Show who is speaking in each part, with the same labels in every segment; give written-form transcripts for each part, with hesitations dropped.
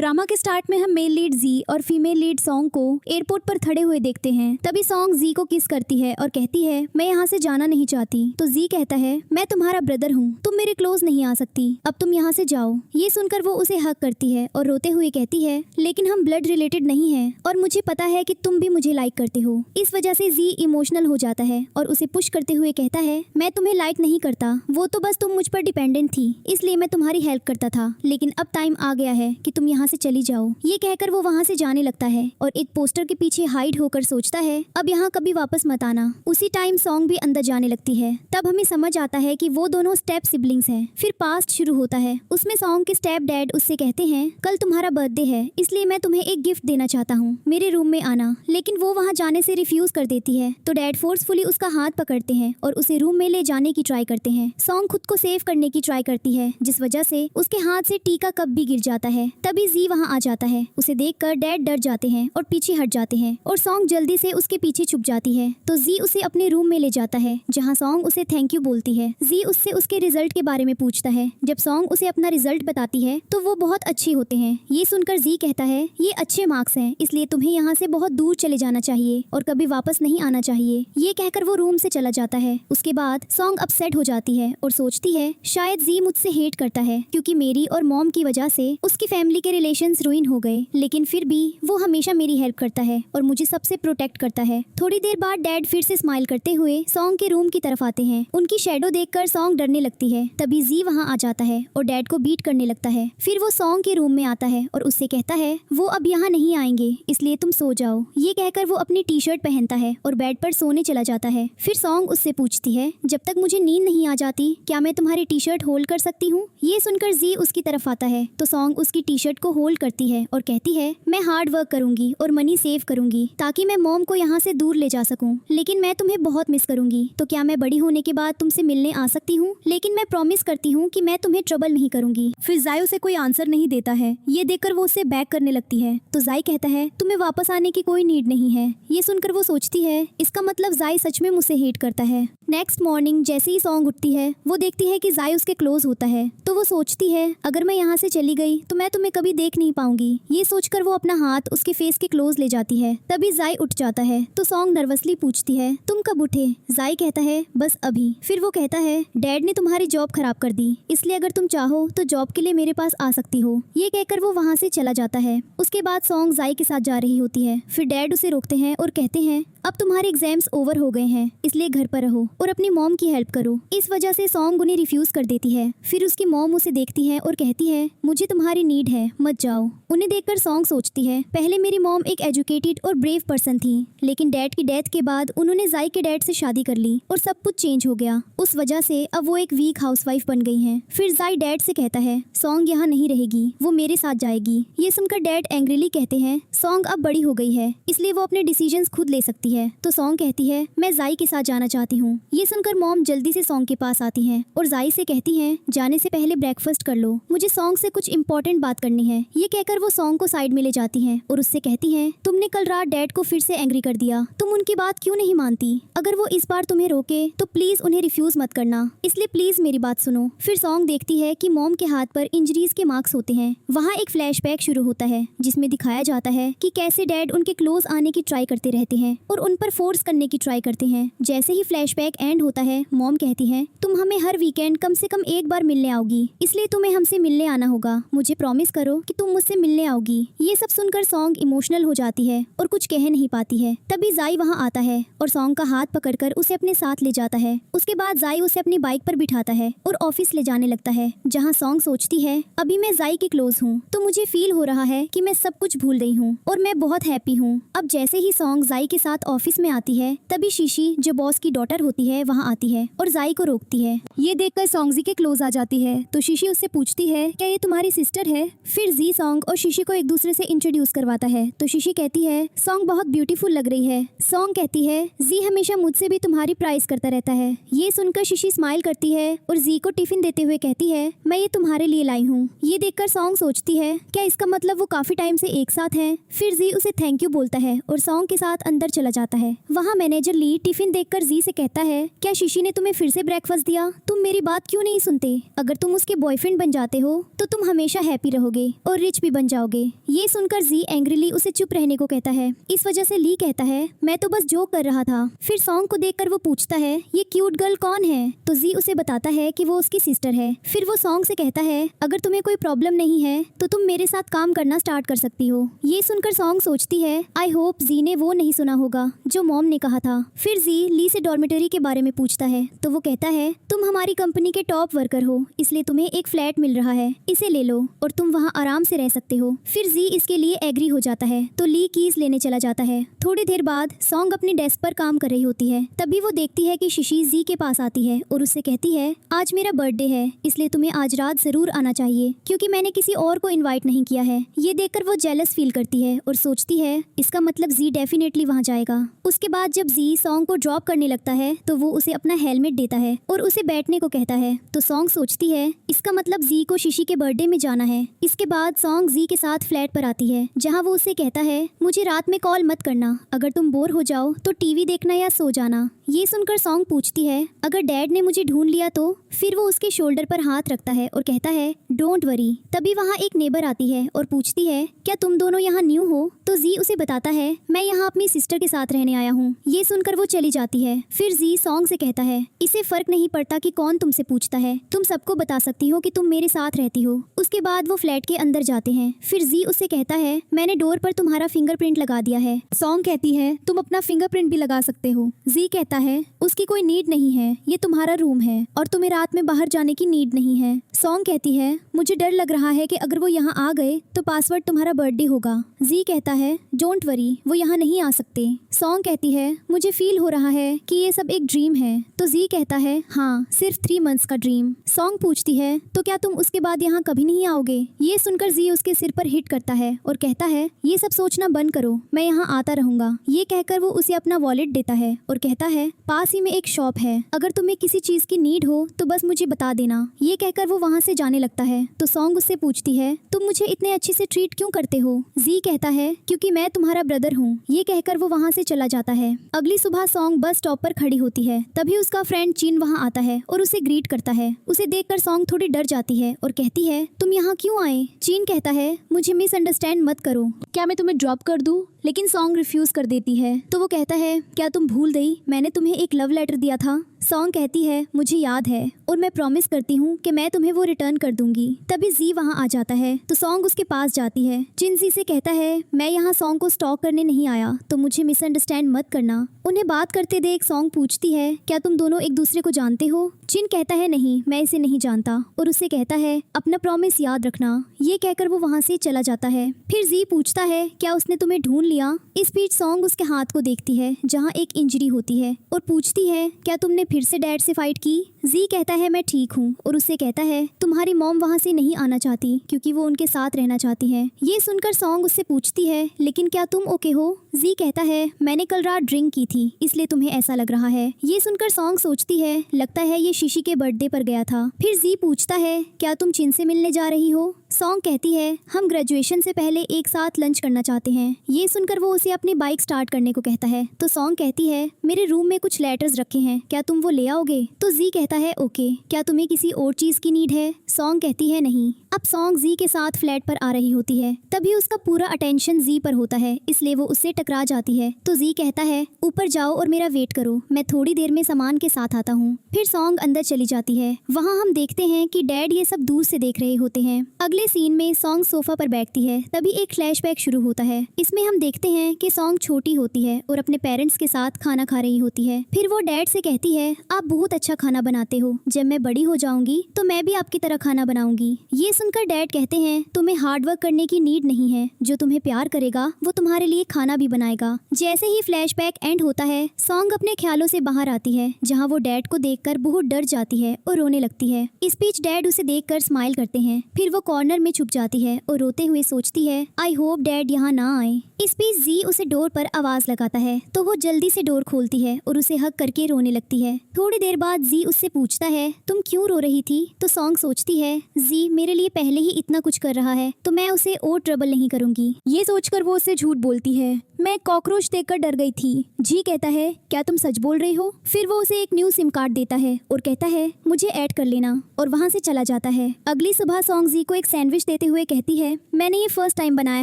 Speaker 1: Drama के start में हम मेल लीड जी और फीमेल लीड सॉन्ग को एयरपोर्ट पर खड़े हुए देखते हैं। तभी सॉन्ग जी को किस करती है और कहती है मैं यहाँ से जाना नहीं चाहती। तो जी कहता है मैं तुम्हारा ब्रदर हूँ, तुम मेरे क्लोज नहीं आ सकती, अब तुम यहाँ से जाओ। ये सुनकर वो उसे हक करती है और रोते हुए कहती है लेकिन हम ब्लड रिलेटेड नहीं है और मुझे पता है कि तुम भी मुझे लाइक करते हो। इस वजह से जी इमोशनल हो जाता है और उसे पुश करते हुए कहता है मैं तुम्हें लाइक नहीं करता, वो तो बस तुम मुझ पर डिपेंडेंट थी, इसलिए मैं तुम्हारी हेल्प करता था, लेकिन अब टाइम आ गया है कि तुम यहाँ से चली जाओ। ये कहकर वो वहाँ से जाने लगता है और एक पोस्टर के पीछे हाइड होकर सोचता है अब यहाँ कभी वापस मत आना। उसी टाइम सॉन्ग भी अंदर जाने लगती है। तब हमें समझ आता है कि वो दोनों स्टेप सिबलिंग्स हैं। फिर पास्ट शुरू होता है। उसमें सॉन्ग के स्टेप डैड उससे कहते हैं कल तुम्हारा बर्थडे है, इसलिए मैं तुम्हें एक गिफ्ट देना चाहता हूँ, मेरे रूम में आना। लेकिन वो वहाँ जाने से रिफ्यूज कर देती है। तो डैड फोर्सफुली उसका हाथ पकड़ते हैं और उसे रूम में ले जाने की ट्राई करते हैं। सॉन्ग खुद को सेव करने की ट्राई करती है, जिस वजह से उसके हाथ से टी का कप भी गिर जाता है। तभी जी वहाँ आ जाता है। उसे देखकर डैड डर जाते हैं और पीछे हट जाते हैं और सॉन्ग जल्दी से उसके पीछे छुप जाती है। तो जी उसे अपने रूम में ले जाता है, जहाँ सॉन्ग उसे थैंक यू बोलती है। जी उससे उसके रिजल्ट के बारे में पूछता है। जब सॉन्ग उसे अपना रिजल्ट बताती है तो वो बहुत अच्छे होते हैं। ये सुनकर जी कहता है ये अच्छे मार्क्स हैं, इसलिए तुम्हें यहाँ से बहुत दूर चले जाना चाहिए और कभी वापस नहीं आना चाहिए। ये कहकर वो रूम से चला जाता है। उसके बाद सॉन्ग अपसेट हो जाती है और सोचती है शायद जी मुझसे हेट करता है, क्योंकि मेरी और मॉम की वजह से उसकी फैमिली के रिलेशंस रुइन हो गए, लेकिन फिर भी वो हमेशा मेरी हेल्प करता है और मुझे सबसे प्रोटेक्ट करता है। थोड़ी देर बाद डैड फिर से स्माइल करते हुए सॉन्ग के रूम की तरफ आते हैं। उनकी शैडो देखकर सॉन्ग डरने लगती है। तभी जी वहाँ आ जाता है और डैड को बीट करने लगता है। फिर वो सॉन्ग के रूम में आता है और उससे कहता है वो अब यहाँ नहीं आएंगे, इसलिए तुम सो जाओ। ये कहकर वो अपनी टी शर्ट पहनता है और बेड पर सोने चला जाता है। फिर सॉन्ग उससे पूछती है जब तक मुझे नींद नहीं आ जाती क्या मैं तुम्हारी टी शर्ट होल्ड कर सकती हूँ। ये सुनकर जी उसकी तरफ आता है तो सॉन्ग उसकी टी शर्ट को होल्ड करती है और कहती है मैं हार्ड वर्क करूंगी और मनी सेव करूंगी ताकि मैं मॉम को यहाँ से दूर ले जा सकूं, लेकिन मैं तुम्हें बहुत मिस करूंगी। तो क्या मैं बड़ी होने के बाद तुमसे मिलने आ सकती हूँ, लेकिन मैं प्रॉमिस करती हूँ कि मैं तुम्हें ट्रबल नहीं करूंगी। फिर जाई उसे कोई आंसर नहीं देता है। ये देखकर वो उससे बैक करने लगती है। तो जाई कहता है तुम्हें वापस आने की कोई नीड नहीं है। ये सुनकर वो सोचती है इसका मतलब जाई सच में मुझसे हेट करता है। नेक्स्ट मॉर्निंग जैसे ही सॉन्ग उठती है वो देखती है कि जाई उसके क्लोज होता है। तो वो सोचती है अगर मैं यहाँ से चली गई तो मैं तुम्हें कभी देख नहीं पाऊंगी। ये सोचकर वो अपना हाथ उसके फेस के क्लोज ले जाती है। तभी जाई उठ जाता है तो सॉन्ग नर्वसली पूछती है तुम कब उठे। जाई कहता है बस अभी। फिर वो कहता है डैड ने तुम्हारी जॉब खराब कर दी, इसलिए अगर तुम चाहो तो जॉब के लिए मेरे पास आ सकती हो। ये कहकर वो वहाँ से चला जाता है। उसके बाद सॉन्ग जाई के साथ जा रही होती है। फिर डैड उसे रोकते हैं और कहते हैं अब तुम्हारे एग्जाम्स ओवर हो गए हैं, इसलिए घर पर रहो और अपनी मॉम की हेल्प करो। इस वजह से सॉन्ग उन्हें रिफ्यूज कर देती है। फिर उसकी मॉम उसे देखती है और कहती है मुझे तुम्हारी नीड है, मत जाओ। उन्हें देखकर सॉन्ग सोचती है पहले मेरी मॉम एक एजुकेटेड और ब्रेव पर्सन थी, लेकिन डैड की डेथ के बाद उन्होंने जाई के डैड से शादी कर ली और सब कुछ चेंज हो गया। उस वजह से अब वो एक वीक हाउसवाइफ बन गई हैं। फिर जाई डैड से कहता है सॉन्ग यहाँ नहीं रहेगी, वो मेरे साथ जाएगी। ये सुनकर डैड एंग्रीली कहते हैं सॉन्ग अब बड़ी हो गई है, इसलिए वो अपने डिसीजंस खुद ले सकती है। तो सॉन्ग कहती है मैं जाई के साथ जाना चाहती हूँ। ये सुनकर मॉम जल्दी से सॉन्ग के पास आती हैं और जाई से कहती हैं जाने से पहले ब्रेकफास्ट कर लो, मुझे सॉन्ग से कुछ इंपॉर्टेंट बात करनी है। ये कहकर वो सॉन्ग को साइड में ले जाती हैं और उससे कहती हैं तुमने कल रात डैड को फिर से एंग्री कर दिया, तुम उनकी बात क्यों नहीं मानती। अगर वो इस बार तुम्हें रोके तो प्लीज उन्हें रिफ्यूज मत करना, इसलिए प्लीज मेरी बात सुनो। फिर सॉन्ग देखती है कि मॉम के हाथ पर इंजरीज के मार्क्स होते हैं। वहाँ एक फ्लैशबैक शुरू होता है जिसमें दिखाया जाता है कि कैसे डैड उनके क्लोज आने की ट्राई करते रहते हैं और उन पर फोर्स करने की ट्राई करते हैं। जैसे ही फ्लैशबैक एंड होता है मॉम कहती है तुम हमें हर वीकेंड कम से कम एक बार मिलने आओगी, इसलिए तुम्हें हमसे मिलने आना होगा, मुझे प्रॉमिस करो कि तुम मुझसे मिलने आओगी। ये सब सुनकर सॉन्ग इमोशनल हो जाती है और कुछ कह नहीं पाती है। तभी जाई वहाँ आता है और सॉन्ग का हाथ पकड़कर उसे अपने साथ ले जाता है। उसके बाद जाई उसे अपनी बाइक पर बिठाता है और ऑफिस ले जाने लगता है, जहाँ सॉन्ग सोचती है अभी मैं जाई की क्लोज हूँ तो मुझे फील हो रहा है कि मैं सब कुछ भूल गई हूँ और मैं बहुत हैप्पी हूँ। अब जैसे ही सॉन्ग जाई के साथ ऑफिस में आती है तभी शीशी जो बॉस की डॉटर होती है वहाँ आती है और जाई को रोकती है। ये देखकर सॉन्ग जी के क्लोज आ जाती है तो शीशी उससे पूछती है क्या ये तुम्हारी सिस्टर है। फिर जी सॉन्ग और शीशी को एक दूसरे से इंट्रोड्यूस करवाता है तो शीशी कहती है सॉन्ग बहुत ब्यूटीफुल लग रही है। सॉन्ग कहती है जी हमेशा मुझसे भी तुम्हारी प्राइस करता रहता है। ये सुनकर शीशी स्माइल करती है और जी को टिफिन देते हुए कहती है मैं ये तुम्हारे लिए लाई हूँ। ये देखकर सॉन्ग सोचती है क्या इसका मतलब वो काफी टाइम से एक साथ हैं। फिर जी उसे थैंक यू बोलता है और सॉन्ग के साथ अंदर चला जाता है। वहाँ मैनेजर ली टिफिन देखकर जी से कहता है है, क्या शीशी ने तुम्हें फिर से ब्रेकफास्ट दिया? तुम मेरी बात क्यों नहीं सुनते? अगर तुम उसके बॉयफ्रेंड बन जाते हो तो तुम हमेशा हैप्पी रहोगे और रिच भी बन जाओगे। ये सुनकर जी एंग्रीली उसे चुप रहने को कहता है। इस वजह से ली कहता है, मैं तो बस जोक कर रहा था। फिर सॉन्ग को देखकर वो पूछता है, ये क्यूट गर्ल कौन है? तो जी उसे बताता है कि वो उसकी सिस्टर है। फिर वो सॉन्ग से कहता है, अगर तुम्हें कोई प्रॉब्लम नहीं है तो तुम मेरे साथ काम करना स्टार्ट कर सकती हो। ये सुनकर सॉन्ग सोचती है, आई होप जी ने वो नहीं सुना होगा जो मॉम ने कहा था। फिर जी ली से डॉर्मेटरी के बारे में पूछता है तो वो कहता है, तुम हमारी कंपनी के टॉप वर्कर हो, इसलिए तुम्हें एक फ्लैट मिल रहा है, इसे ले लो और तुम वहाँ आराम से रह सकते हो। फिर जी इसके लिए एग्री हो जाता है तो ली कीज लेने चला जाता है। थोड़ी देर बाद सॉन्ग अपनी डेस्क पर काम कर रही होती है। तभी वो देखती है कि शिशी जी के पास आती है और उससे कहती है, आज मेरा बर्थडे है, इसलिए तुम्हें आज रात जरूर आना चाहिए क्योंकि मैंने किसी और को इनवाइट नहीं किया है। ये देखकर वो जेलस फील करती है और सोचती है इसका मतलब जी डेफिनेटली वहाँ जाएगा। उसके बाद जब जी सॉन्ग को ड्रॉप करने लगता है तो वो उसे अपना हेलमेट देता है और उसे बैठने को कहता है। तो सॉन्ग सोचती है इसका मतलब जी को शिशी के बर्थडे में जाना है। इसके बाद सॉन्ग जी के साथ फ्लैट पर आती है जहाँ वो उसे कहता है, मुझे रात में कॉल मत करना, अगर तुम बोर हो जाओ तो टीवी देखना या सो जाना। ये सुनकर सॉन्ग पूछती है, अगर डैड ने मुझे ढूंढ लिया तो? फिर वो उसके शोल्डर पर हाथ रखता है और कहता है, डोंट वरी। तभी वहाँ एक नेबर आती है और पूछती है, क्या तुम दोनों यहाँ न्यू हो? तो जी उसे बताता है, मैं यहाँ अपनी सिस्टर के साथ रहने आया हूँ। ये सुनकर वो चली जाती है। फिर जी सॉन्ग से कहता है, इसे फर्क नहीं पड़ता कि कौन तुमसे पूछता है, तुम सबको बता सकती हो कि तुम मेरे साथ रहती हो। उसके बाद वो फ्लैट के अंदर जाते हैं। फिर जी उससे कहता है, मैंने डोर पर तुम्हारा फिंगरप्रिंट लगा दिया है। सॉन्ग कहती है, तुम अपना फिंगरप्रिंट भी लगा सकते हो। जी कहता है, उसकी कोई नीड नहीं है, ये तुम्हारा रूम है और तुम्हें रात में बाहर जाने की नीड नहीं है। सॉन्ग कहती है, मुझे डर लग रहा है कि अगर वो यहाँ आ गए तो पासवर्ड तुम्हारा बर्थडे होगा। जी कहता है, डोंट वरी, वो यहाँ नहीं आ सकते। सॉन्ग कहती है, मुझे फील हो रहा है कि ये सब एक ड्रीम है। तो जी कहता है, हाँ, सिर्फ 3 मंथ्स का ड्रीम। सॉन्ग पूछती है, तो क्या तुम उसके बाद यहाँ कभी नहीं आओगे? ये सुनकर जी उसके सिर पर हिट करता है और कहता है, ये सब सोचना बंद करो, मैं यहाँ आता रहूंगा। ये कहकर वो उसे अपना वॉलेट देता है और कहता है, पास ही में एक शॉप है, अगर तुम्हें किसी चीज की नीड हो तो बस मुझे बता देना। ये कहकर वो वहाँ से जाने लगता है। तो सॉन्ग उससे पूछती है, तुम मुझे इतने अच्छे से ट्रीट क्यों करते हो? जी कहता है, क्योंकि मैं तुम्हारा ब्रदर हूँ। ये कहकर वो वहाँ से चला जाता है। अगली सुबह सॉन्ग बस स्टॉप पर खड़ी होती है। तभी उसका फ्रेंड चीन वहाँ आता है और उसे ग्रीट करता है। उसे देखकर सॉन्ग थोड़ी डर जाती है और कहती है, तुम यहाँ क्यों आए? चीन कहता है, मुझे मिसअंडरस्टैंड मत करो, क्या मैं तुम्हें ड्रॉप कर दूँ? लेकिन सॉन्ग रिफ्यूज कर देती है। तो वो कहता है, क्या तुम भूल गई मैंने तुम्हें एक लव लेटर दिया था? सॉन्ग कहती है, मुझे याद है और मैं प्रॉमिस करती हूँ कि मैं तुम्हें वो रिटर्न कर दूंगी। तभी जी वहाँ आ जाता है तो सॉन्ग उसके पास जाती है। जिन जी से कहता है, मैं यहाँ सॉन्ग को स्टॉक करने नहीं आया, तो मुझे मिसअंडरस्टैंड मत करना। उन्हें बात करते देख सॉन्ग पूछती है, क्या तुम दोनों एक दूसरे को जानते हो? जिन कहता है, नहीं, मैं इसे नहीं जानता और उससे कहता है, अपना प्रॉमिस याद रखना। ये कहकर वो वहाँ से चला जाता है। फिर जी पूछता है, क्या उसने तुम्हें ढूंढ लिया? इस बीच सॉन्ग उसके हाथ को देखती है जहाँ एक इंजरी होती है और पूछती है, क्या तुमने फिर से डैड से फाइट की? जी कहता है, मैं ठीक हूँ और उससे कहता है, तुम्हारी मॉम वहाँ से नहीं आना चाहती क्योंकि वो उनके साथ रहना चाहती है। ये सुनकर सॉन्ग उससे पूछती है, लेकिन क्या तुम ओके हो? जी कहता है, मैंने कल रात ड्रिंक की थी इसलिए तुम्हें ऐसा लग रहा है। ये सुनकर सॉन्ग सोचती है, लगता है ये शीशी के बर्थडे पर गया था। फिर जी पूछता है, क्या तुम चिन से मिलने जा रही हो? सॉन्ग कहती है, हम ग्रेजुएशन से पहले एक साथ लंच करना चाहते हैं। ये सुनकर वो उसे अपनी बाइक स्टार्ट करने को कहता है। तो सॉन्ग कहती है, मेरे रूम में कुछ लेटर्स रखे हैं, क्या तुम वो ले आओगे? तो जी कहता है, ओके। क्या तुम्हें किसी और चीज की नीड है? सॉन्ग कहती है, नहीं। अब सॉन्ग जी के साथ फ्लैट पर आ रही होती है। तभी उसका पूरा अटेंशन जी पर होता है, इसलिए वो उससे टकरा जाती है। तो जी कहता है, ऊपर जाओ और मेरा वेट करो, मैं थोड़ी देर में सामान के साथ आता हूँ। फिर सॉन्ग अंदर चली जाती है। वहाँ हम देखते हैं कि डैड ये सब दूर से देख रहे होते हैं। अगले सीन में सॉन्ग सोफा पर बैठती है। तभी एक फ्लैशबैक शुरू होता है। इसमें हम देखते हैं कि सॉन्ग छोटी होती है और अपने पेरेंट्स के साथ खाना खा रही होती है। फिर वो डैड से कहती है, आप बहुत अच्छा खाना बनाते हो, जब मैं बड़ी हो जाऊंगी तो मैं भी आपकी तरह खाना बनाऊंगी। ये सुनकर डैड कहते हैं, तुम्हें हार्ड वर्क करने की नीड नहीं है, जो तुम्हें प्यार करेगा वो तुम्हारे लिए खाना भी बनाएगा। जैसे ही फ्लैशबैक एंड होता है, सॉन्ग अपने ख्यालों से बाहर आती है, जहाँ वो डैड को देखकर बहुत डर जाती है और रोने लगती है। इस बीच डैड उसे देखकर स्माइल करते हैं। फिर वो कॉर्नर में छुप जाती है और रोते हुए सोचती है, आई होप डैड यहाँ ना आए। इस बीच जी उसे डोर पर आवाज लगाता है तो वो जल्दी से डोर खोलती है और उसे हक करके रोने लगती है। थोड़ी देर बाद जी उससे पूछता है तुम क्यों रो रही थी? तो सॉन्ग सोचती है जी मेरे लिए पहले ही इतना कुछ कर रहा है तो मैं उसे और ट्रबल नहीं करूंगी। ये सोचकर वो उससे झूठ बोलती है, मैं कॉकरोच देखकर डर गई थी। जी कहता है क्या तुम सच बोल रही हो? फिर वो उसे एक न्यू सिम कार्ड देता है और कहता है मुझे ऐड कर लेना और वहाँ से चला जाता है। अगली सुबह सॉन्ग जी को एक सैंडविच देते हुए कहती है मैंने ये फर्स्ट टाइम बनाया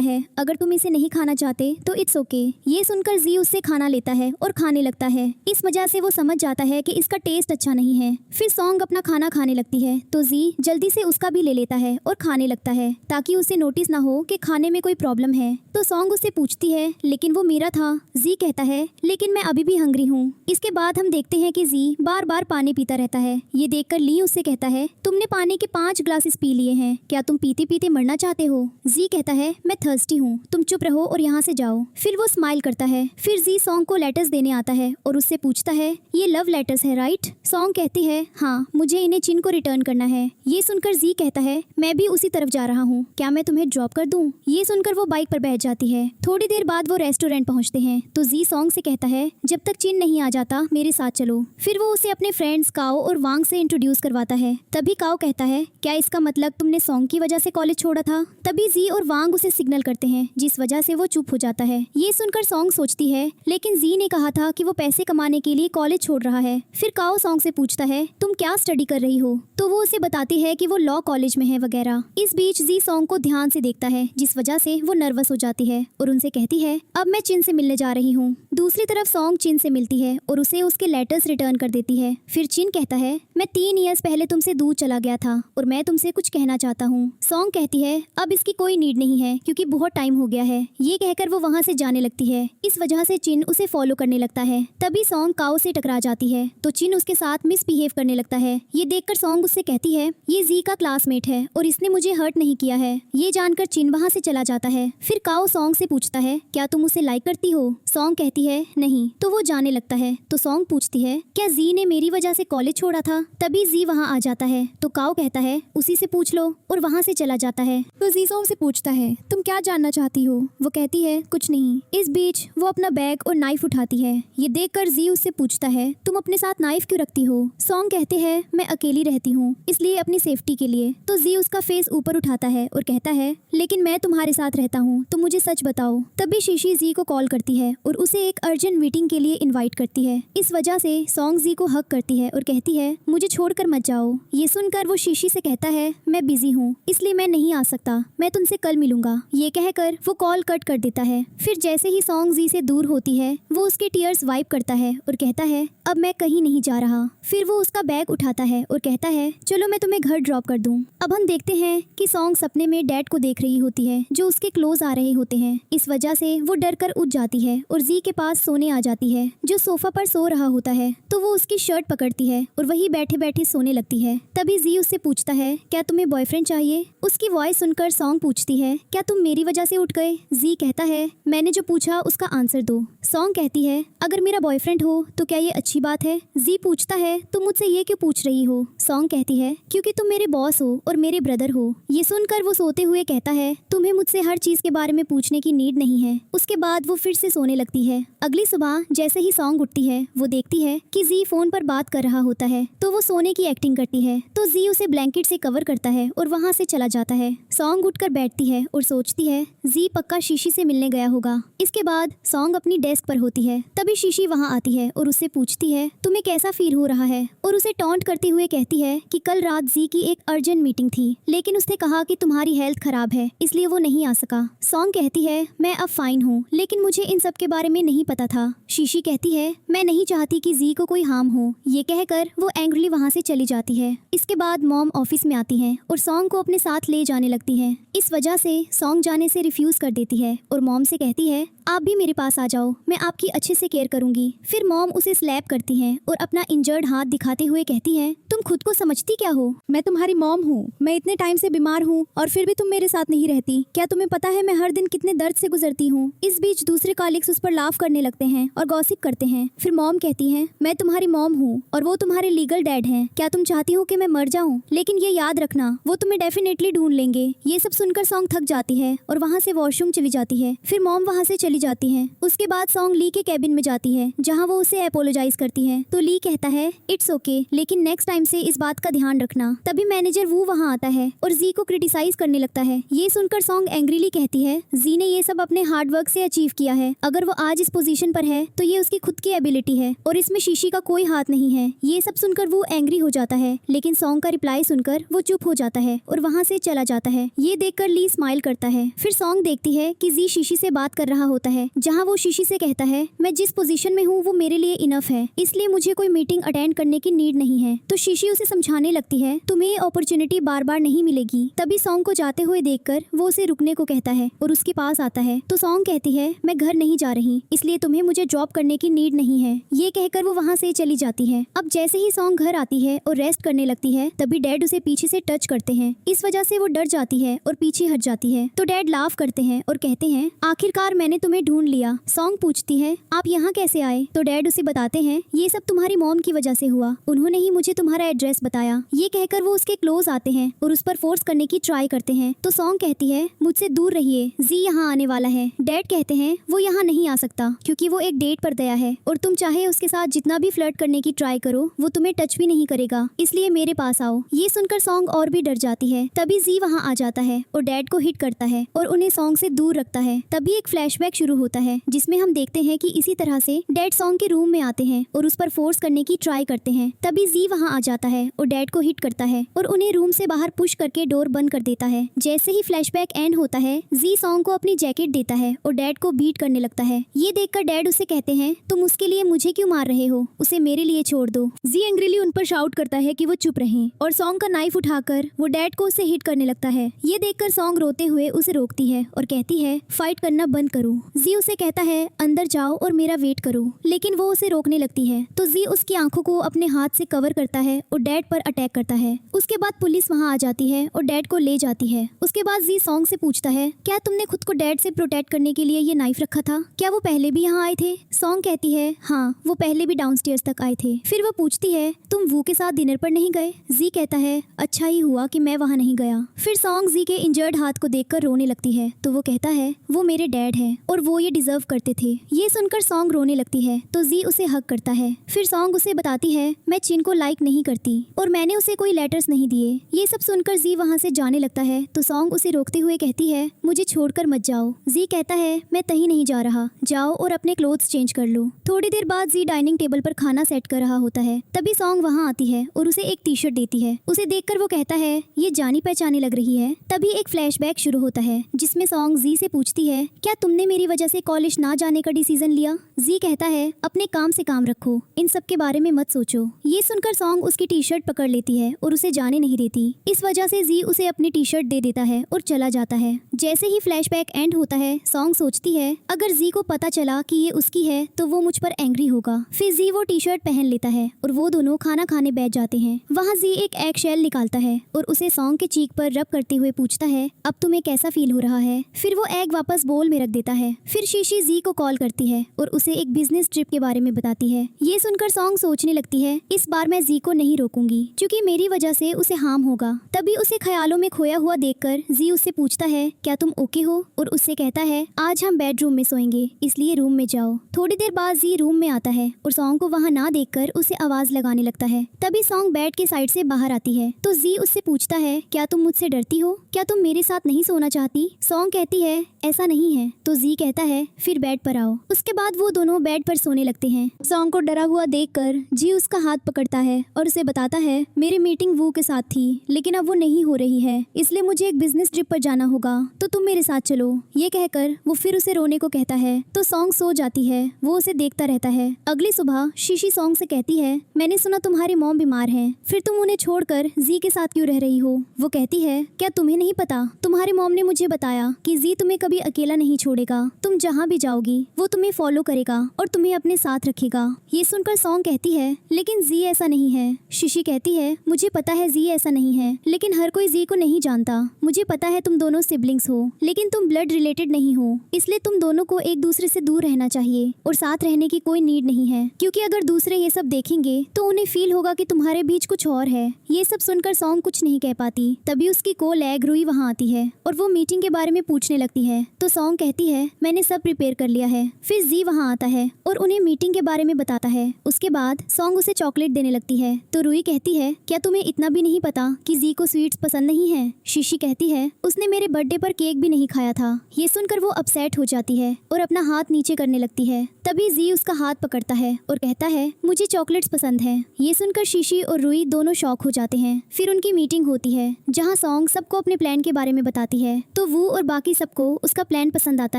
Speaker 1: है, अगर तुम इसे नहीं खाना चाहते तो इट्स ओके। ये सुनकर जी उससे खाना लेता है और खाने लगता है। इस वजह से वो समझ जाता है कि इसका टेस्ट अच्छा नहीं है। फिर सॉन्ग अपना खाना खाने लगती है तो जी जल्दी से उसका भी ले लेता है और खाने लगता है ताकि उसे नोटिस ना हो कि खाने में कोई प्रॉब्लम है। तो सॉन्ग उससे पूछती है लेकिन वो मेरा था। जी कहता है लेकिन मैं अभी भी हंग्री हूँ। इसके बाद हम देखते हैं कि जी बार बार पानी पीता रहता है। ये देखकर ली उससे कहता है तुमने पानी के 5 ग्लासेस पी लिए हैं, क्या तुम पीते पीते मरना चाहते हो? जी कहता है मैं थर्स्टी हूँ, तुम चुप रहो और यहाँ से जाओ। फिर वो स्माइल करता है। फिर जी सॉन्ग को लेटर्स देने आता है और उससे पूछता है ये लव लेटर्स है राइट? सॉन्ग कहती है हाँ, मुझे इन्हें चिन को रिटर्न करना है। ये सुनकर जी कहता है मैं भी उसी तरफ जा रहा हूँ, क्या मैं तुम्हें ड्रॉप कर दूँ? ये सुनकर वो बाइक पर बैठ जाती है। थोड़ी देर बाद वो रेस्टोरेंट पहुँचते हैं तो जी सॉन्ग से कहता है जब तक चिन नहीं आ जाता मेरे साथ चलो। फिर वो उसे अपने फ्रेंड्स काओ और वांग से इंट्रोड्यूस करवाता है। तभी काओ कहता है क्या इसका मतलब तुमने सॉन्ग की वजह से कॉलेज छोड़ा था? तभी जी और वांग उसे सिग्नल करते हैं जिस वजह से वो चुप हो जाता है। ये सुनकर सॉन्ग सोचती है लेकिन जी ने कहा था कि वो पैसे कमाने के लिए कॉलेज छोड़ रहा है। फिर काओ सॉन्ग से पूछता है तुम क्या स्टडी कर रही हो? तो वो उसे बताती है कि वो लॉ कॉलेज में है वगैरह। इस बीच जी सॉन्ग को ध्यान से देखता है जिस वजह से वो नर्वस हो जाती है और उनसे कहती है अब मैं चिन से मिलने जा रही हूँ। दूसरी तरफ सॉन्ग चिन से मिलती है और उसे उसके लेटर्स रिटर्न कर देती है। फिर चिन कहता है मैं 3 इयर्स पहले तुमसे दूर चला गया था और मैं तुमसे कुछ कहना चाहता हूँ। सॉन्ग कहती है अब इसकी कोई नीड नहीं है क्योंकि बहुत टाइम हो गया है। ये कहकर वो वहाँ से जाने लगती है। इस वजह से चिन उसे फॉलो करने लगता है। तभी सॉन्ग काओ से टकरा जाती है तो चिन उसके साथ मिसबिहेव करने लगता है। ये देखकर सॉन्ग उससे कहती है ये जी का क्लासमेट है और इसने मुझे हर्ट नहीं किया है। ये जानकर चिन वहाँ से चला जाता है। फिर काओ सॉन्ग से पूछता है क्या तुम उसे लाइक करती हो? सॉन्ग कहती है नहीं। तो वो जाने लगता है तो सॉन्ग पूछती है क्या जी ने मेरी वजह से कॉलेज छोड़ा था? तभी जी वहाँ आ जाता है तो काओ कहता है उसी से पूछ लो और वहाँ से चला जाता है। तो जी सॉन्ग से पूछता है तुम क्या जानना चाहती हो? वो कहती है कुछ नहीं। इस बीच वो अपना बैग और नाइफ उठाती है। ये देखकर जी उससे पूछता है तुम अपने साथ नाइफ क्यों रखती हो? सॉन्ग कहते हैं मैं अकेली रहती हूँ इसलिए अपनी सेफ्टी के लिए। तो जी उसका फेस ऊपर उठाता है और कहता है लेकिन मैं तुम्हारे साथ रहता हूँ तो मुझे सच बताओ। तभी शीशी जी को कॉल करती है और उसे एक अर्जेंट मीटिंग के लिए इनवाइट करती है। इस वजह से सॉन्ग जी को हक करती है और कहती है मुझे छोड़कर मत जाओ। ये सुनकर वो शीशी से कहता है मैं बिजी हूँ इसलिए मैं नहीं आ सकता, मैं तुमसे कल मिलूंगा। ये कहकर वो कॉल कट कर देता है। फिर जैसे ही सॉन्ग जी से दूर होती है वो उसके टीयर्स वाइप करता है और कहता है अब मैं कहीं नहीं जा रहा। फिर वो उसका बैग उठाता है और कहता है चलो मैं तुम्हें घर ड्रॉप कर दूं। अब हम देखते हैं कि सॉन्ग सपने में डैड को देख रही होती है जो उसके क्लोज आ रहे होते हैं। इस वजह से वो डर कर उठ जाती है और जी के पास सोने आ जाती है जो सोफा पर सो रहा होता है। तो वो उसकी शर्ट पकड़ती है और वही बैठे बैठे सोने लगती है। तभी जी उससे पूछता है क्या तुम्हें बॉयफ्रेंड चाहिए? उसकी वॉइस सुनकर सॉन्ग पूछती है क्या तुम मेरी वजह से उठ गए? जी कहता है मैंने जो पूछा उसका आंसर दो। सॉन्ग कहती है अगर मेरा बॉयफ्रेंड हो तो क्या ये अच्छी बात है? जी पूछता है तुम मुझसे ये क्यों पूछ रही हो? सॉन्ग कहती है क्योंकि तुम मेरे बॉस हो और मेरे ब्रदर हो। ये सुनकर वो सोते हुए कहता है तुम्हें मुझसे हर चीज के बारे में पूछने की नीड नहीं है। उसके बाद वो फिर से सोने लगती है। अगली सुबह जैसे ही सॉन्ग उठती है वो देखती है कि जी फोन पर बात कर रहा होता है तो वो सोने की एक्टिंग करती है। तो जी उसे ब्लैंकेट से कवर करता है और वहाँ से चला जाता है। सॉन्ग उठकर बैठती है और सोचती है जी पक्का शीशी से मिलने गया होगा। इसके बाद सॉन्ग अपनी डेस्क पर होती है। तभी शीशी वहाँ आती है और उससे पूछती है तुम्हें कैसा फील हो रहा है? और उसे टॉन्ट करते हुए कहती है कि कल रात जी की एक अर्जेंट मीटिंग थी लेकिन उसने कहा कि तुम्हारी हेल्थ खराब है इसलिए वो नहीं आ सका। सॉन्ग कहती है मैं अब फाइन हूँ लेकिन मुझे इन सब के बारे में नहीं पता था। शीशी कहती है मैं नहीं चाहती कि जी को कोई हार्म हो। ये कहकर वो एंग्रली वहाँ से चली जाती है। इसके बाद मॉम ऑफिस में आती है और सॉन्ग को अपने साथ ले जाने लगती है। इस वजह से सॉन्ग जाने से रिफ्यूज कर देती है और मॉम से कहती है आप भी मेरे पास आ जाओ, मैं आपकी अच्छे से केयर करूंगी। फिर मॉम उसे स्लैप करती हैं और अपना इंजर्ड हाथ दिखाते हुए कहती हैं तुम खुद को समझती क्या हो? मैं तुम्हारी मॉम हूँ, मैं इतने टाइम से बीमार हूँ और फिर भी तुम मेरे साथ नहीं रहती। क्या तुम्हें पता है मैं हर दिन कितने दर्द से गुजरती हूँ? इस बीच दूसरे कॉलीग्स उस पर लाफ करने लगते हैं और गॉसिप करते हैं। फिर मॉम कहती है मैं तुम्हारी मॉम हूँ और वो तुम्हारे लीगल डैड हैं। क्या तुम चाहती हो कि मैं मर जाऊँ? लेकिन ये याद रखना वो तुम्हें डेफिनेटली ढूंढ लेंगे। ये सब सुनकर सॉन्ग थक जाती है और वहाँ से वॉशरूम चली जाती है। है। फिर मॉम वहाँ से चली जाती है। उसके बाद सॉन्ग ली के कैबिन में जाती है जहाँ वो उसे अपोलोजाइज करती है। तो ली कहता है इट्स ओके, लेकिन नेक्स्ट टाइम से इस बात का ध्यान रखना। तभी मैनेजर वो वहाँ आता है और जी को क्रिटिसाइज करने लगता है। ये सुनकर सॉन्ग एंग्रीली कहती है जी ने ये सब अपने हार्ड वर्क से अचीव किया है। अगर वो आज इस पोजीशन पर है तो ये उसकी खुद की एबिलिटी है और इसमें शीशी का कोई हाथ नहीं है। ये सब सुनकर वो एंग्री हो जाता है, लेकिन सॉन्ग का रिप्लाई सुनकर वो चुप हो जाता है और वहाँ से चला जाता है। ये देखकर ली स्माइल करता है। फिर सॉन्ग देखती है कि जी शीशी से बात कर रहा होता है, जहाँ वो शीशी से कहता है मैं जिस पोजीशन में हूँ वो मेरे लिए इनफ है, इसलिए मुझे कोई मीटिंग अटेंड करने की नीड नहीं है। तो शीशी उसे समझाने लगती है तुम्हें ये अपॉर्चुनिटी बार बार नहीं मिलेगी। तभी सॉन्ग को जाते हुए देखकर वो उसे रुकने को कहता है और उसके पास आता है। तो सॉन्ग कहती है मैं घर नहीं जा रही, इसलिए तुम्हें मुझे जॉब करने की नीड नहीं है। ये कहकर वो वहाँ से चली जाती है। अब जैसे ही सॉन्ग घर आती है और रेस्ट करने लगती है, तभी डैड उसे पीछे से टच करते हैं। इस वजह से वो डर जाती है और पीछे हट जाती है। तो डैड लाफ करते हैं और कहते हैं आखिरकार मैंने तुम्हें ढूंढ लिया। सॉन्ग पूछती है आप यहाँ कैसे आए? तो डैड उसे बताते हैं ये सब तुम्हारी मॉम की वजह से हुआ, उन्होंने ही मुझे तुम्हारा एड्रेस बताया। ये कहकर वो उसके क्लोज आते हैं और उस पर फोर्स करने की ट्राई करते हैं। तो सॉन्ग कहती है मुझसे दूर रहिए, जी यहाँ आने वाला है। डैड कहते हैं वो यहाँ नहीं आ सकता क्योंकि वो एक डेट पर गया है और तुम चाहे उसके साथ जितना भी फ्लर्ट करने की ट्राई करो वो तुम्हें टच भी नहीं करेगा, इसलिए मेरे पास आओ। ये सुनकर सॉन्ग और भी डर जाती है। तभी जी वहाँ आ जाता है और डैड को हिट करता है और उन्हें सॉन्ग से दूर रखता है। तभी एक फ्लैशबैक शुरू होता है जिसमें हम देखते हैं कि इसी तरह से डैड सॉन्ग के रूम में आते हैं और उस पर फोर्स करने की ट्राई करते हैं। तभी जी वहाँ आ जाता है और डैड को हिट करता है और उन्हें रूम से बाहर पुश करके डोर बंद कर देता है। जैसे ही फ्लैशबैक एंड होता है जी सॉन्ग को अपनी जैकेट देता है और डैड को बीट करने लगता है। ये देखकर डैड उसे कहते हैं तुम उसके लिए मुझे क्यों मार रहे हो, उसे मेरे लिए छोड़ दो। जी एंग्रीली उन पर शाउट करता है कि वो चुप रहें और सॉन्ग का नाइफ उठाकर वो डैड को उसे हिट करने लगता है। ये देखकर सॉन्ग रोते हुए उसे रोकती है और कहती है फाइट करना बंद करो। जी उसे कहता है अंदर जाओ और मेरा वेट करो, लेकिन वो उसे रोकने लगती है। तो जी उसकी आंखों को अपने हाथ से कवर करता है और डैड पर अटैक करता है। उसके बाद पुलिस वहाँ आ जाती है और डैड को ले जाती है। उसके बाद जी सॉन्ग से पूछता है क्या तुमने खुद को डैड से प्रोटेक्ट करने के लिए ये नाइफ रखा था? क्या वो पहले भी यहाँ आए थे? सॉन्ग कहती है हाँ, वो पहले भी डाउनस्टेयर्स तक आए थे। फिर वो पूछती है तुम वो के साथ डिनर पर नहीं गए? जी कहता है अच्छा ही हुआ कि मैं वहाँ नहीं गया। फिर सॉन्ग जी के इंजर्ड हाथ को देखकर रोने लगती है। तो वो कहता है वो मेरे डैड है और वो ये डिजर्व करते थे। ये सुनकर सॉन्ग रोने लगती है तो जी उसे हक करता है। फिर सॉन्ग उसे बताती है मैं चिन को लाइक नहीं करती और मैंने उसे कोई लेटर्स नहीं दिए। ये सब सुनकर जी वहाँ से जाने लगता है तो सॉन्ग उसे रोकते हुए कहती है मुझे छोड़कर मत जाओ। जी कहता है मैं कहीं नहीं जा रहा, जाओ और अपने क्लोथ्स चेंज कर लो। थोड़ी देर बाद जी डाइनिंग टेबल पर खाना सेट कर रहा होता है। तभी सॉन्ग वहाँ आती है और उसे एक टी शर्ट देती है। उसे देखकर वो कहता है ये जानी पहचानी लग रही है। तभी एक फ्लैशबैक शुरू होता है जिसमें सॉन्ग जी से पूछती है क्या तुमने मेरी वजह से कॉलेज ना जाने का डिसीजन लिया? जी कहता है अपने काम से काम रखो, इन सब के बारे में मत सोचो। ये सुनकर सॉन्ग उसकी टी शर्ट पकड़ लेती है और उसे जाने नहीं देती। इस वजह से जी उसे अपनी टी शर्ट दे देता है और चला जाता है। जैसे ही फ्लैशबैक एंड होता है सॉन्ग सोचती है अगर जी को पता चला कि ये उसकी है तो वो मुझ पर एंग्री होगा। फिर जी वो टी शर्ट पहन लेता है और वो दोनों खाना खाने बैठ जाते हैं। वहाँ जी एक एग शेल निकालता है और उसे सॉन्ग के चीक पर रब करते हुए पूछता है अब तुम्हें कैसा फील हो रहा है? फिर वो एग वापस बोल में रख देता है। फिर शीशी जी को कॉल करती है और उसे एक बिजनेस ट्रिप के बारे में बताती है। ये सुनकर सॉन्ग सोचने लगती है इस बार मैं जी को नहीं रोकूंगी क्योंकि मेरी वजह से उसे हार्म होगा। तभी उसे ख्यालों में खोया हुआ देखकर जी उससे पूछता है क्या तुम ओके हो? और उससे कहता है आज हम बेडरूम में सोएंगे, इसलिए रूम में जाओ। थोड़ी देर बाद जी रूम में आता है और सॉन्ग को वहाँ ना देखकर उसे आवाज लगाने लगता है। तभी सॉन्ग बेड के साइड से बाहर आती है तो जी उससे पूछता है क्या तुम मुझसे डरती हो? क्या तुम मेरे साथ नहीं सोना चाहती? सॉन्ग कहती है ऐसा नहीं है। तो जी कहता है फिर बेड पर आओ। उसके बाद वो दोनों बेड पर सोने लगते हैं। सॉन्ग को डरा हुआ देखकर जी उसका हाथ पकड़ता है और उसे बताता है मेरी मीटिंग वो के साथ थी लेकिन अब वो नहीं हो रही है, इसलिए मुझे एक बिजनेस ट्रिप पर जाना होगा, तो तुम मेरे साथ चलो। ये कहकर वो फिर उसे रोने को कहता है तो सॉन्ग सो जाती है। वो उसे देखता रहता है। अगली सुबह शीशी सॉन्ग से कहती है मैंने सुना तुम्हारी मॉम बीमार है, फिर तुम उन्हें छोड़कर जी के साथ क्यों रह रही हो? वो कहती है क्या तुम्हें नहीं पता, तुम्हारी मॉम ने मुझे बताया कि जी तुम्हें कभी अकेला नहीं छोड़ेगा, तुम जहाँ भी जाओगी वो तुम्हें फॉलो करेगा और तुम्हें अपने साथ रखेगा। ये सुनकर सॉन्ग कहती है लेकिन जी ऐसा नहीं है। शीशी कहती है मुझे पता है जी ऐसा नहीं है, लेकिन हर कोई जी को नहीं जानता। मुझे पता है तुम दोनों सिबलिंग्स हो लेकिन तुम ब्लड रिलेटेड नहीं हो, इसलिए तुम दोनों को एक दूसरे से दूर रहना चाहिए और साथ रहने की कोई नीड नहीं है, क्योंकि अगर दूसरे ये सब देखेंगे तो उन्हें फील होगा कि तुम्हारे बीच कुछ और है। ये सब सुनकर सॉन्ग कुछ नहीं कह पाती। तभी उसकी को लैग रुई वहाँ आती है और वो मीटिंग के बारे में पूछने लगती है। तो सॉन्ग कहती है मैंने सब प्रिपेयर कर लिया है। फिर जी वहाँ आता है और उन्हें मीटिंग के बारे में बताता है। उसके बाद सॉन्ग उसे चॉकलेट देने लगती है। तो रूही कहती है क्या तुम्हें इतना भी नहीं पता कि जी को स्वीट्स पसंद नहीं है। शीशी कहती है उसने मेरे बर्थडे पर केक भी नहीं खाया था। ये सुनकर वो अपसेट हो जाती है और अपना हाथ नीचे करने लगती है। तभी जी उसका हाथ पकड़ता है और कहता है मुझे चॉकलेट्स पसंद है। ये सुनकर शीशी और रूही दोनों शॉक हो जाते हैं। फिर उनकी मीटिंग होती है जहाँ सॉन्ग सबको अपने प्लान के बारे में बताती है। तो वो और बाकी सबको उसका प्लान पसंद आता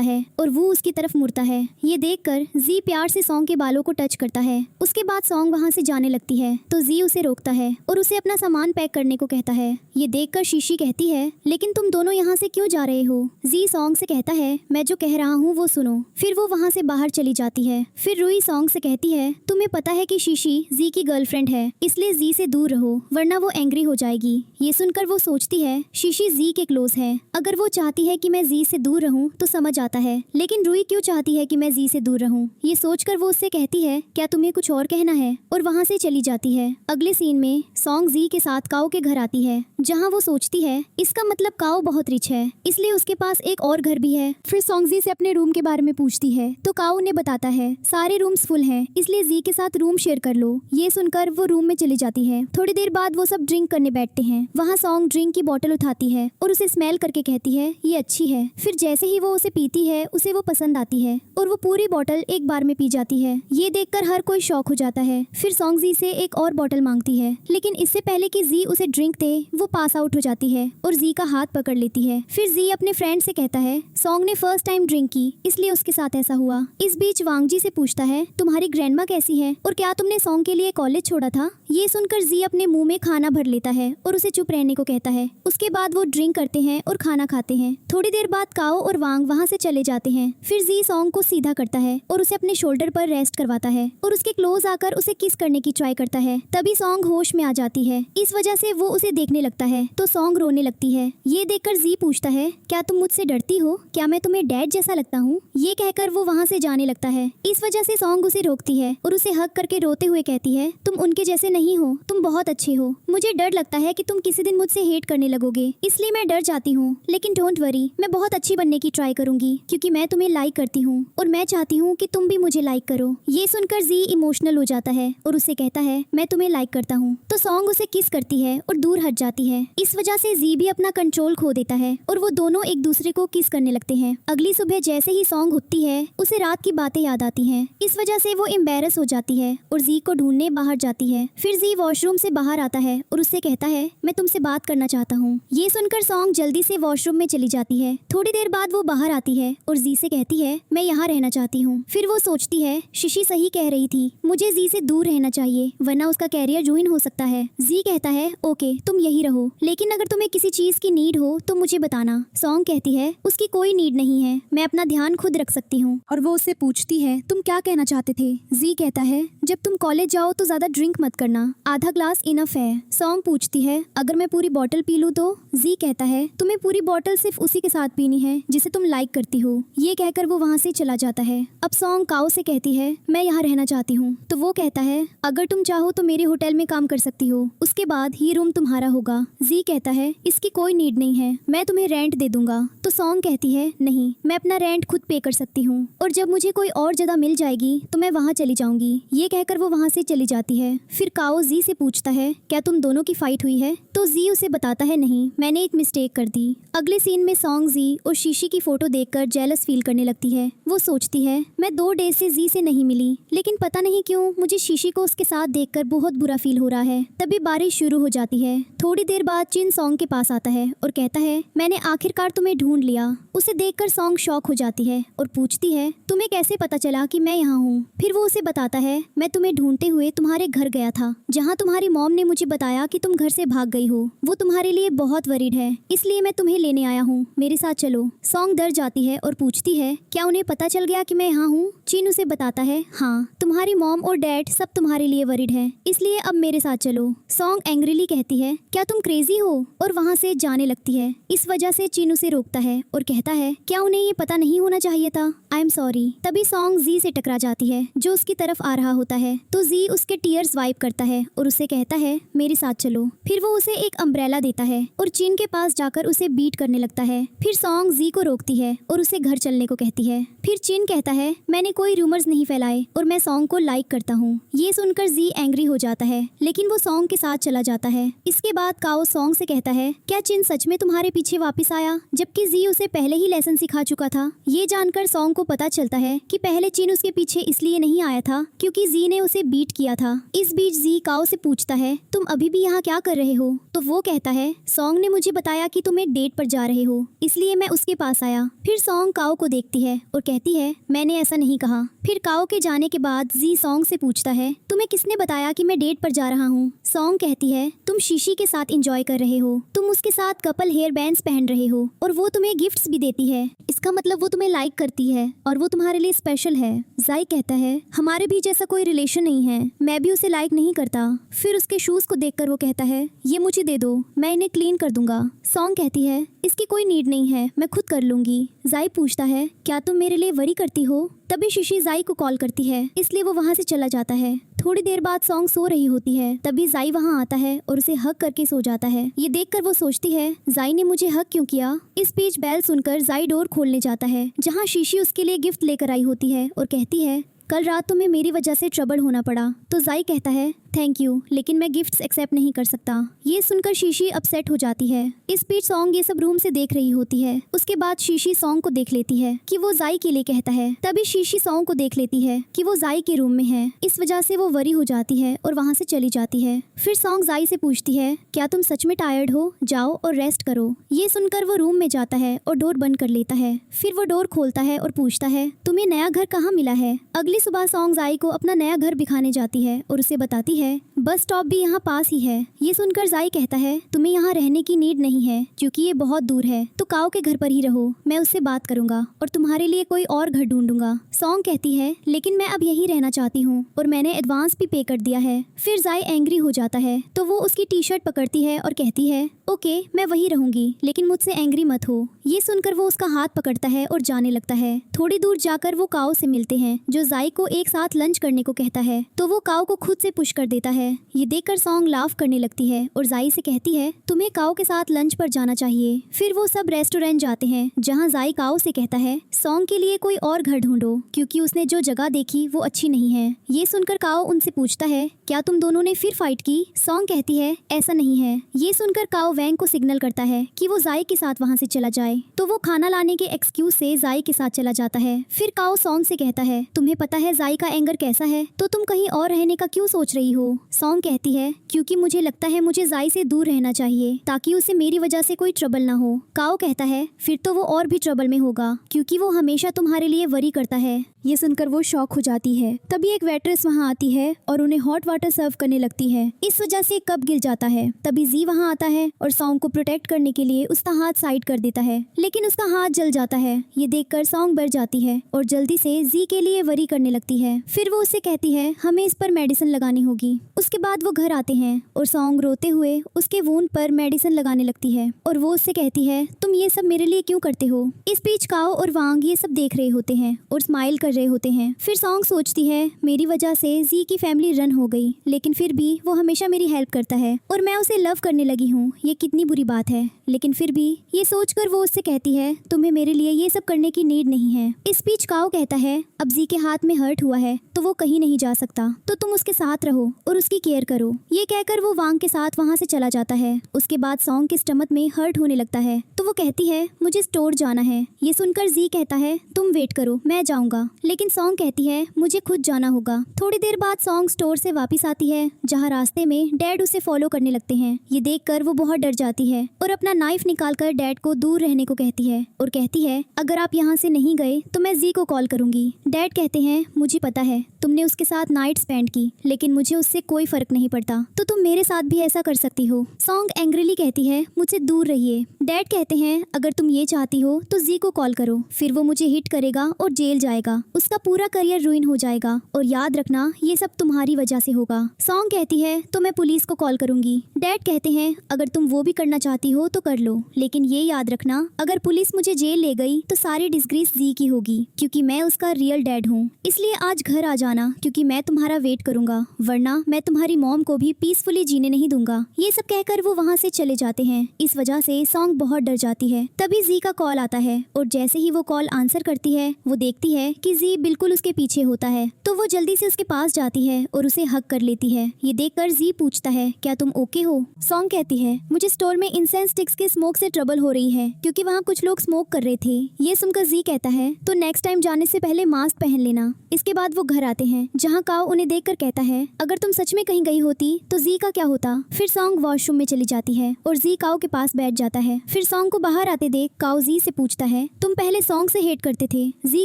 Speaker 1: है और वो उसकी तरफ मुड़ता है। ये देखकर जी प्यार से सॉन्ग के बालों को टच करता है। उसके बाद सॉन्ग वहाँ से जाने लगती है तो जी उसे रोकता है और उसे अपना सामान पैक करने को कहता है। ये देखकर शीशी कहती है लेकिन तुम दोनों यहाँ से क्यों जा रहे हो। जी सॉन्ग से कहता है मैं जो कह रहा हूँ वो सुनो। फिर वो वहाँ से बाहर चली जाती है। फिर रूही सॉन्ग से कहती है तुम्हें पता है कि शीशी जी की गर्लफ्रेंड है, इसलिए जी से दूर रहो वरना वो एंग्री हो जाएगी। ये सुनकर वो सोचती है शीशी जी के क्लोज है, अगर वो चाहती है कि मैं जी से दूर रहूं तो समझ आता है, लेकिन रूही क्यों चाहती है कि मैं जी से दूर रहूं। ये सोचकर वो उससे कहती है क्या तुम्हें कुछ और कहना है, और वहाँ से चली जाती है। अगले सीन में सॉन्ग जी के साथ काओ के घर आती है जहाँ वो सोचती है इसका मतलब काओ बहुत रिच है इसलिए उसके पास एक और घर भी है। फिर सॉन्ग जी से अपने रूम के बारे में पूछती है तो काओ उन्हें बताता है सारे रूम्स फुल हैं इसलिए जी के साथ रूम शेयर कर लो। ये सुनकर वो रूम में चली जाती है। थोड़ी देर बाद वो सब ड्रिंक करने बैठते हैं। वहाँ सॉन्ग ड्रिंक की बोतल उठाती है और उसे स्मेल करके कहती है ये अच्छी है। फिर जैसे ही वो उसे पीती है उसे वो पसंद आती है और वो पूरी बोतल एक बार में पी जाती है। ये देखकर हर कोई शॉक हो जाता है। फिर सॉन्ग जी से एक और बोतल मांगती है लेकिन इससे पहले कि जी उसे ड्रिंक दे वो पास आउट हो जाती है और जी का हाथ पकड़ लेती है। फिर जी अपने फ्रेंड से कहता है सॉन्ग ने फर्स्ट टाइम ड्रिंक की इसलिए उसके साथ ऐसा हुआ। इस बीच वांग जी से पूछता है तुम्हारी ग्रैंडमा कैसी है और क्या तुमने सॉन्ग के लिए कॉलेज छोड़ा था। ये सुनकर जी अपने मुंह में खाना भर लेता है और उसे चुप रहने को कहता है। उसके बाद वो ड्रिंक करते हैं और खाना खाते हैं। थोड़ी देर बाद काओ और वांग वहाँ से चले जाते हैं। फिर जी सॉन्ग को सीधा करता है और उसे अपने शोल्डर पर रेस्ट करवाता है और उसके क्लोज आकर उसे किस करने की ट्राई करता है। तभी सॉन्ग होश में आ जाती है। इस वजह से वो उसे देखने लगता है तो सॉन्ग रोने लगती है। ये देखकर जी पूछता है क्या तुम मुझसे डरती हो, क्या मैं तुम्हें डैड जैसा लगता हूँ। ये कहकर वो वहाँ से जाने लगता है। इस वजह से सॉन्ग उसे रोकती है और उसे हक करके रोते हुए कहती है तुम उनके जैसे नहीं हो, तुम बहुत अच्छे हो। मुझे डर लगता है कि तुम किसी दिन मुझसे हेट करने लगोगे इसलिए मैं डर जाती हूँ, लेकिन डोंट वरी मैं बहुत अच्छी बनने की ट्राई करूंगी क्योंकि मैं तुम्हें लाइक करती हूँ और मैं चाहती हूँ कि तुम भी मुझे लाइक करो। ये सुनकर जी इमोशनल हो जाता है और उसे कहता है मैं तुम्हें लाइक करता हूँ। तो सॉन्ग उसे किस करती है और दूर हट जाती है। इस वजह से जी भी अपना कंट्रोल खो देता है और वो दोनों एक दूसरे को किस करने लगते हैं। अगली सुबह जैसे ही सॉन्ग उठती है उसे रात की बातें याद आती हैं। इस वजह से वो एम्बेरस हो जाती है और जी को ढूंढने बाहर जाती है। फिर जी वॉशरूम से बाहर आता है और उससे कहता है मैं तुमसे बात करना चाहता हूँ। ये सुनकर सॉन्ग जल्दी से वॉशरूम में चली जाती है। थोड़ी देर बाद वो बाहर आती है और जी से कहती है मैं यहाँ रहना चाहती हूँ। फिर वो सोचती है शीशी सही कह रही थी, मुझे जी से दूर रहना चाहिए वरना उसका कैरियर रुइन हो सकता है। जी कहता है ओके तुम यही रहो, लेकिन अगर तुम्हें किसी चीज की नीड हो तो मुझे बताना। सॉन्ग कहती है उसकी कोई नीड नहीं है, मैं अपना ध्यान खुद रख सकती हूँ। और वो उससे पूछती है तुम क्या कहना चाहते थे। जी कहता है जब तुम कॉलेज जाओ तो ज्यादा ड्रिंक मत करना, आधा ग्लास इनफ है। सॉन्ग पूछती है अगर मैं पूरी बोतल पी लूँ तो। जी कहता है तुम्हें पूरी बोतल सिर्फ उसी के साथ पीनी है जिसे तुम लाइक करती हो। ये कहकर वो वहाँ से चला जाता है। अब सॉन्ग काओ से कहती है मैं यहाँ रहना चाहती हूँ। तो वो कहता है अगर तुम चाहो तो मेरे होटल में काम कर सकती हो, उसके बाद ये रूम तुम्हारा होगा। जी कहता है इसकी कोई नीड नहीं है, मैं तुम्हें रेंट दे दूंगा। तो सॉन्ग कहती है नहीं, मैं अपना रेंट खुद पे कर सकती हूँ और जब मुझे कोई और जगह मिल जाएगी तो मैं वहाँ चली जाऊंगी। ये कहकर वो वहाँ से चली जाती है। फिर काओ जी से पूछता है क्या तुम दोनों की फाइट हुई है। तो जी उसे बताता है नहीं, मैंने एक मिस्टेक कर दी। अगले सीन में सॉन्ग जी और शीशी की फोटो देखकर जेलस फील करने लगती है। वो सोचती है मैं 2 डेज से जी से नहीं मिली, लेकिन पता नहीं क्यों मुझे शीशी को उसके साथ देखकर बहुत बुरा फील हो रहा है। तभी बारिश शुरू हो जाती है। थोड़ी देर बाद चिन सॉन्ग के पास आता है और कहता है मैंने आखिरकार तुम्हें ढूंढ लिया। उसे देखकर सॉन्ग शॉक हो जाती है और पूछती है तुम्हें कैसे पता चला कि मैं यहाँ हूँ। फिर वो उसे बताता है मैं तुम्हें ढूंढते हुए तुम्हारे घर गया था जहाँ तुम्हारी मॉम ने मुझे बताया कि तुम घर से भाग गई हो। वो तुम्हारे लिए बहुत वरीड है इसलिए मैं तुम्हें लेने आया हूँ, मेरे साथ चलो। सॉन्ग डर जाती है और पूछती है क्या उन्हें पता चल गया कि मैं यहाँ हूँ। चिन उसे बताता है हाँ, तुम्हारी मॉम और डैड सब तुम्हारे लिए वरीड है इसलिए अब मेरे साथ चलो। सॉन्ग एंग्रीली कहती है क्या तुम क्रेजी हो और वहाँ से जाने लगती है। इस वजह से चिन उसे रोकता है और कहता है क्या उन्हें ये पता नहीं होना चाहिए था, आई एम सॉरी। तभी सॉन्ग जी से टकरा जाती है जो उसकी तरफ आ रहा होता है। तो जी उसके टीयर्स वाइप करता है और उसे कहता है मेरे साथ चलो। फिर वो उसे एक अम्ब्रेला देता है और चिन के पास जाकर उसे बीट करने लगता है। फिर सॉन्ग जी को रोकती है और उसे घर चलने को कहती है। फिर चिन कहता है मैंने कोई रूमर्स नहीं फैलाए और मैं सॉन्ग को लाइक करता हूँ। ये सुनकर जी एंग्री हो जाता है, लेकिन वो सॉन्ग के साथ चला जाता है। इसके बाद काओ सॉन्ग से कहता है क्या चिन सच में तुम्हारे पीछे वापस आया, जबकि जी उसे पहले ही लेसन सिखा चुका था। ये जानकर सॉन्ग को पता चलता है कि पहले चिन उसके पीछे इसलिए नहीं आया था क्योंकि जी ने उसे बीट किया था। इस बीच जी काओ से पूछता है तुम अभी भी यहाँ क्या कर रहे हो, तो वो कहता है सॉन्ग ने मुझे बताया कि तुम एक डेट पर जा रहे हो, इसलिए मैं उसके पास आया। फिर सॉन्ग काओ को देखती है और कहती है मैंने ऐसा नहीं कहा। फिर काओ के जाने के बाद जी सॉन्ग से पूछता है तुम्हें किसने बताया कि मैं डेट पर जा रहा हूँ। सॉन्ग कहती है तुम शीशी के साथ एंजॉय कर रहे हो, तुम उसके साथ कपल हेयर बैंड्स पहन रहे हो और वो तुम्हें गिफ्ट्स भी देती है, इसका मतलब वो तुम्हें लाइक करती है और वो तुम्हारे लिए स्पेशल है। जाई कहता है हमारे बीच ऐसा कोई रिलेशन नहीं है, मैं भी उसे लाइक नहीं करता। फिर उसके शूज को देखकर वो कहता है ये मुझे दे दो, मैं इन्हें क्लीन कर दूंगा। सॉन्ग कहती है इसकी कोई नीड नहीं है, मैं खुद कर लूंगी। जाई पूछता है क्या तुम मेरे लिए वरी करती हो। तभी शीशी जाई को कॉल करती है, इसलिए वो वहाँ से चला जाता है। थोड़ी देर बाद सॉन्ग सो रही होती है, तभी जाई वहाँ आता है और उसे हक करके सो जाता है। ये देखकर वो सोचती है जाई ने मुझे हक क्यों किया। इस बीच बेल सुनकर जाई डोर खोलने जाता है, जहाँ शीशी उसके लिए गिफ्ट लेकर आई होती है और कहती है कल रात तुम्हें मेरी वजह से ट्रबल होना पड़ा। तो जाई कहता है थैंक यू, लेकिन मैं गिफ्ट्स एक्सेप्ट नहीं कर सकता। ये सुनकर शीशी अपसेट हो जाती है। इस बीच सॉन्ग ये सब रूम से देख रही होती है। उसके बाद शीशी सॉन्ग को देख लेती है कि वो जाई के लिए कहता है। तभी शीशी सॉन्ग को देख लेती है कि वो जाई के रूम में है। इस वजह से वो वरी हो जाती है और वहाँ से चली जाती है। फिर सॉन्ग जाई से पूछती है क्या तुम सच में टायर्ड हो, जाओ और रेस्ट करो। ये सुनकर वो रूम में जाता है और डोर बंद कर लेता है। फिर वो डोर खोलता है और पूछता है तुम्हें नया घर कहाँ मिला है। अगली सुबह सॉन्ग जाई को अपना नया घर दिखाने जाती है और उसे बताती है बस स्टॉप भी यहाँ पास ही है। ये सुनकर जाई कहता है तुम्हें यहाँ रहने की नीड नहीं है क्योंकि ये बहुत दूर है, तो काओ के घर पर ही रहो, मैं उससे बात करूंगा और तुम्हारे लिए कोई और घर ढूंढूंगा। सॉन्ग कहती है लेकिन मैं अब यही रहना चाहती हूँ और मैंने एडवांस भी पे कर दिया है। फिर जाई एंग्री हो जाता है, तो वो उसकी टी शर्ट पकड़ती है और कहती है ओके मैं वही रहूंगी, लेकिन मुझसे एंग्री मत हो। ये सुनकर वो उसका हाथ पकड़ता है और जाने लगता है। थोड़ी दूर जाकर वो काओ से मिलते हैं, जो जाई को एक साथ लंच करने को कहता है, तो वो काओ को खुद से पुश कर देता है। ये देखकर सॉन्ग लाफ करने लगती है और जाई से कहती है तुम्हें काओ के साथ लंच पर जाना चाहिए। फिर वो सब रेस्टोरेंट जाते हैं, जहाँ जाई काओ से कहता है सॉन्ग के लिए कोई और घर ढूंढो क्योंकि उसने जो जगह देखी वो अच्छी नहीं है। ये सुनकर काओ उनसे पूछता है क्या तुम दोनों ने फिर फाइट की। सॉन्ग कहती है ऐसा नहीं है। ये सुनकर काओ वैंग को सिग्नल करता है कि वो जाई के साथ वहाँ से चला जाए, तो वो खाना लाने के एक्सक्यूज से जाई के साथ चला जाता है। फिर काओ सॉन्ग से कहता है तुम्हें पता है जाई का एंगर कैसा है, तो तुम कहीं और रहने का क्यों सोच रही हो। सॉन्ग कहती है क्योंकि मुझे लगता है मुझे जाई से दूर रहना चाहिए ताकि उसे मेरी वजह से कोई ट्रबल ना हो। काओ कहता है फिर तो वो और भी ट्रबल में होगा क्योंकि वो हमेशा तुम्हारे लिए वरी करता है। ये सुनकर वो शॉक हो जाती है। तभी एक वेट्रेस वहाँ आती है और उन्हें हॉट वाटर सर्व करने लगती है। इस वजह से कप गिर जाता है। तभी जी वहाँ आता है और सॉन्ग को प्रोटेक्ट करने के लिए उसका हाथ साइड कर देता है, लेकिन उसका हाथ जल जाता है। ये देखकर सॉन्ग बढ़ जाती है और जल्दी से जी के लिए वरी करने लगती है। फिर वो उससे कहती है हमें इस पर मेडिसिन लगानी होगी। उसके बाद वो घर आते हैं और सॉन्ग रोते हुए उसके वूंड पर मेडिसिन लगाने लगती है और वो उससे कहती है तुम ये सब मेरे लिए क्यों करते हो। इस बीच काओ और वांग ये सब देख रहे होते हैं और स्माइल कर रहे होते हैं। फिर सॉन्ग सोचती है मेरी वजह से जी की फैमिली रन हो गई, लेकिन फिर भी वो हमेशा मेरी हेल्प करता है और मैं उसे लव करने लगी हूँ, ये कितनी बुरी बात है। लेकिन फिर भी ये सोचकर वो उससे कहती है तुम्हें मेरे लिए ये सब करने की नीड नहीं है। इस बीच काओ कहता है अब जी के हाथ में हर्ट हुआ है तो वो कहीं नहीं जा सकता, तो तुम उसके साथ रहो और उसकी केयर करो। ये कहकर वो वांग के साथ वहाँ से चला जाता है। उसके बाद सॉन्ग के स्टमक में हर्ट होने लगता है, तो वो कहती है मुझे स्टोर जाना है। ये सुनकर जी कहता है तुम वेट करो मैं जाऊंगा, लेकिन सॉन्ग कहती है मुझे खुद जाना होगा। थोड़ी देर बाद सॉन्ग स्टोर से वापस आती है, जहाँ रास्ते में डैड उसे फॉलो करने लगते हैं। ये देखकर वो बहुत डर जाती है और अपना नाइफ निकालकर डैड को दूर रहने को कहती है और कहती है अगर आप यहाँ से नहीं गए तो मैं जी को कॉल करूंगी। डैड कहते हैं मुझे पता है तुमने उसके साथ नाइट स्पेंड की, लेकिन मुझे उससे कोई फर्क नहीं पड़ता, तो तुम मेरे साथ भी ऐसा कर सकती हो। सॉन्ग एंग्रीली कहती है मुझसे दूर रहिए। डैड कहते हैं अगर तुम ये चाहती हो तो जी को कॉल करो, फिर वो मुझे हिट करेगा और जेल जाएगा, उसका पूरा करियर रुइन हो जाएगा और याद रखना ये सब तुम्हारी वजह से होगा। सॉन्ग कहती है तो मैं पुलिस को कॉल करूंगी। डैड कहते हैं अगर तुम वो भी करना चाहती करती हो तो कर लो, लेकिन ये याद रखना अगर पुलिस मुझे जेल ले गई तो सारी डिस्ग्रेस जी की होगी, क्योंकि मैं उसका रियल डैड हूँ। इसलिए आज घर आ जाना, क्योंकि मैं तुम्हारा वेट करूंगा, वरना मैं तुम्हारी मॉम को भी पीसफुली जीने नहीं दूंगा। ये सब कहकर वो वहाँ से चले जाते हैं। इस वजह से सॉन्ग बहुत डर जाती है। तभी जी का कॉल आता है और जैसे ही वो कॉल आंसर करती है वो देखती है कि जी बिल्कुल उसके पीछे होता है। तो वो जल्दी से उसके पास जाती है और उसे हग कर लेती है। ये देखकर जी पूछता है क्या तुम ओके हो? सॉन्ग कहती है मुझे स्टोर में इंसेंस स्टिक्स के स्मोक से ट्रबल हो रही है, क्योंकि वहाँ कुछ लोग स्मोक कर रहे थे। ये सुनकर जी कहता है तो नेक्स्ट टाइम जाने से पहले मास्क पहन लेना। इसके बाद वो घर आते हैं, जहाँ काओ उन्हें देखकर कहता है अगर तुम सच में कहीं गई होती तो जी का क्या होता? फिर सॉन्ग वॉशरूम में चली जाती है और जी काओ के पास बैठ जाता है। फिर सॉन्ग को बाहर आते देख काओ जी से पूछता है तुम पहले सॉन्ग से हेट करते थे? जी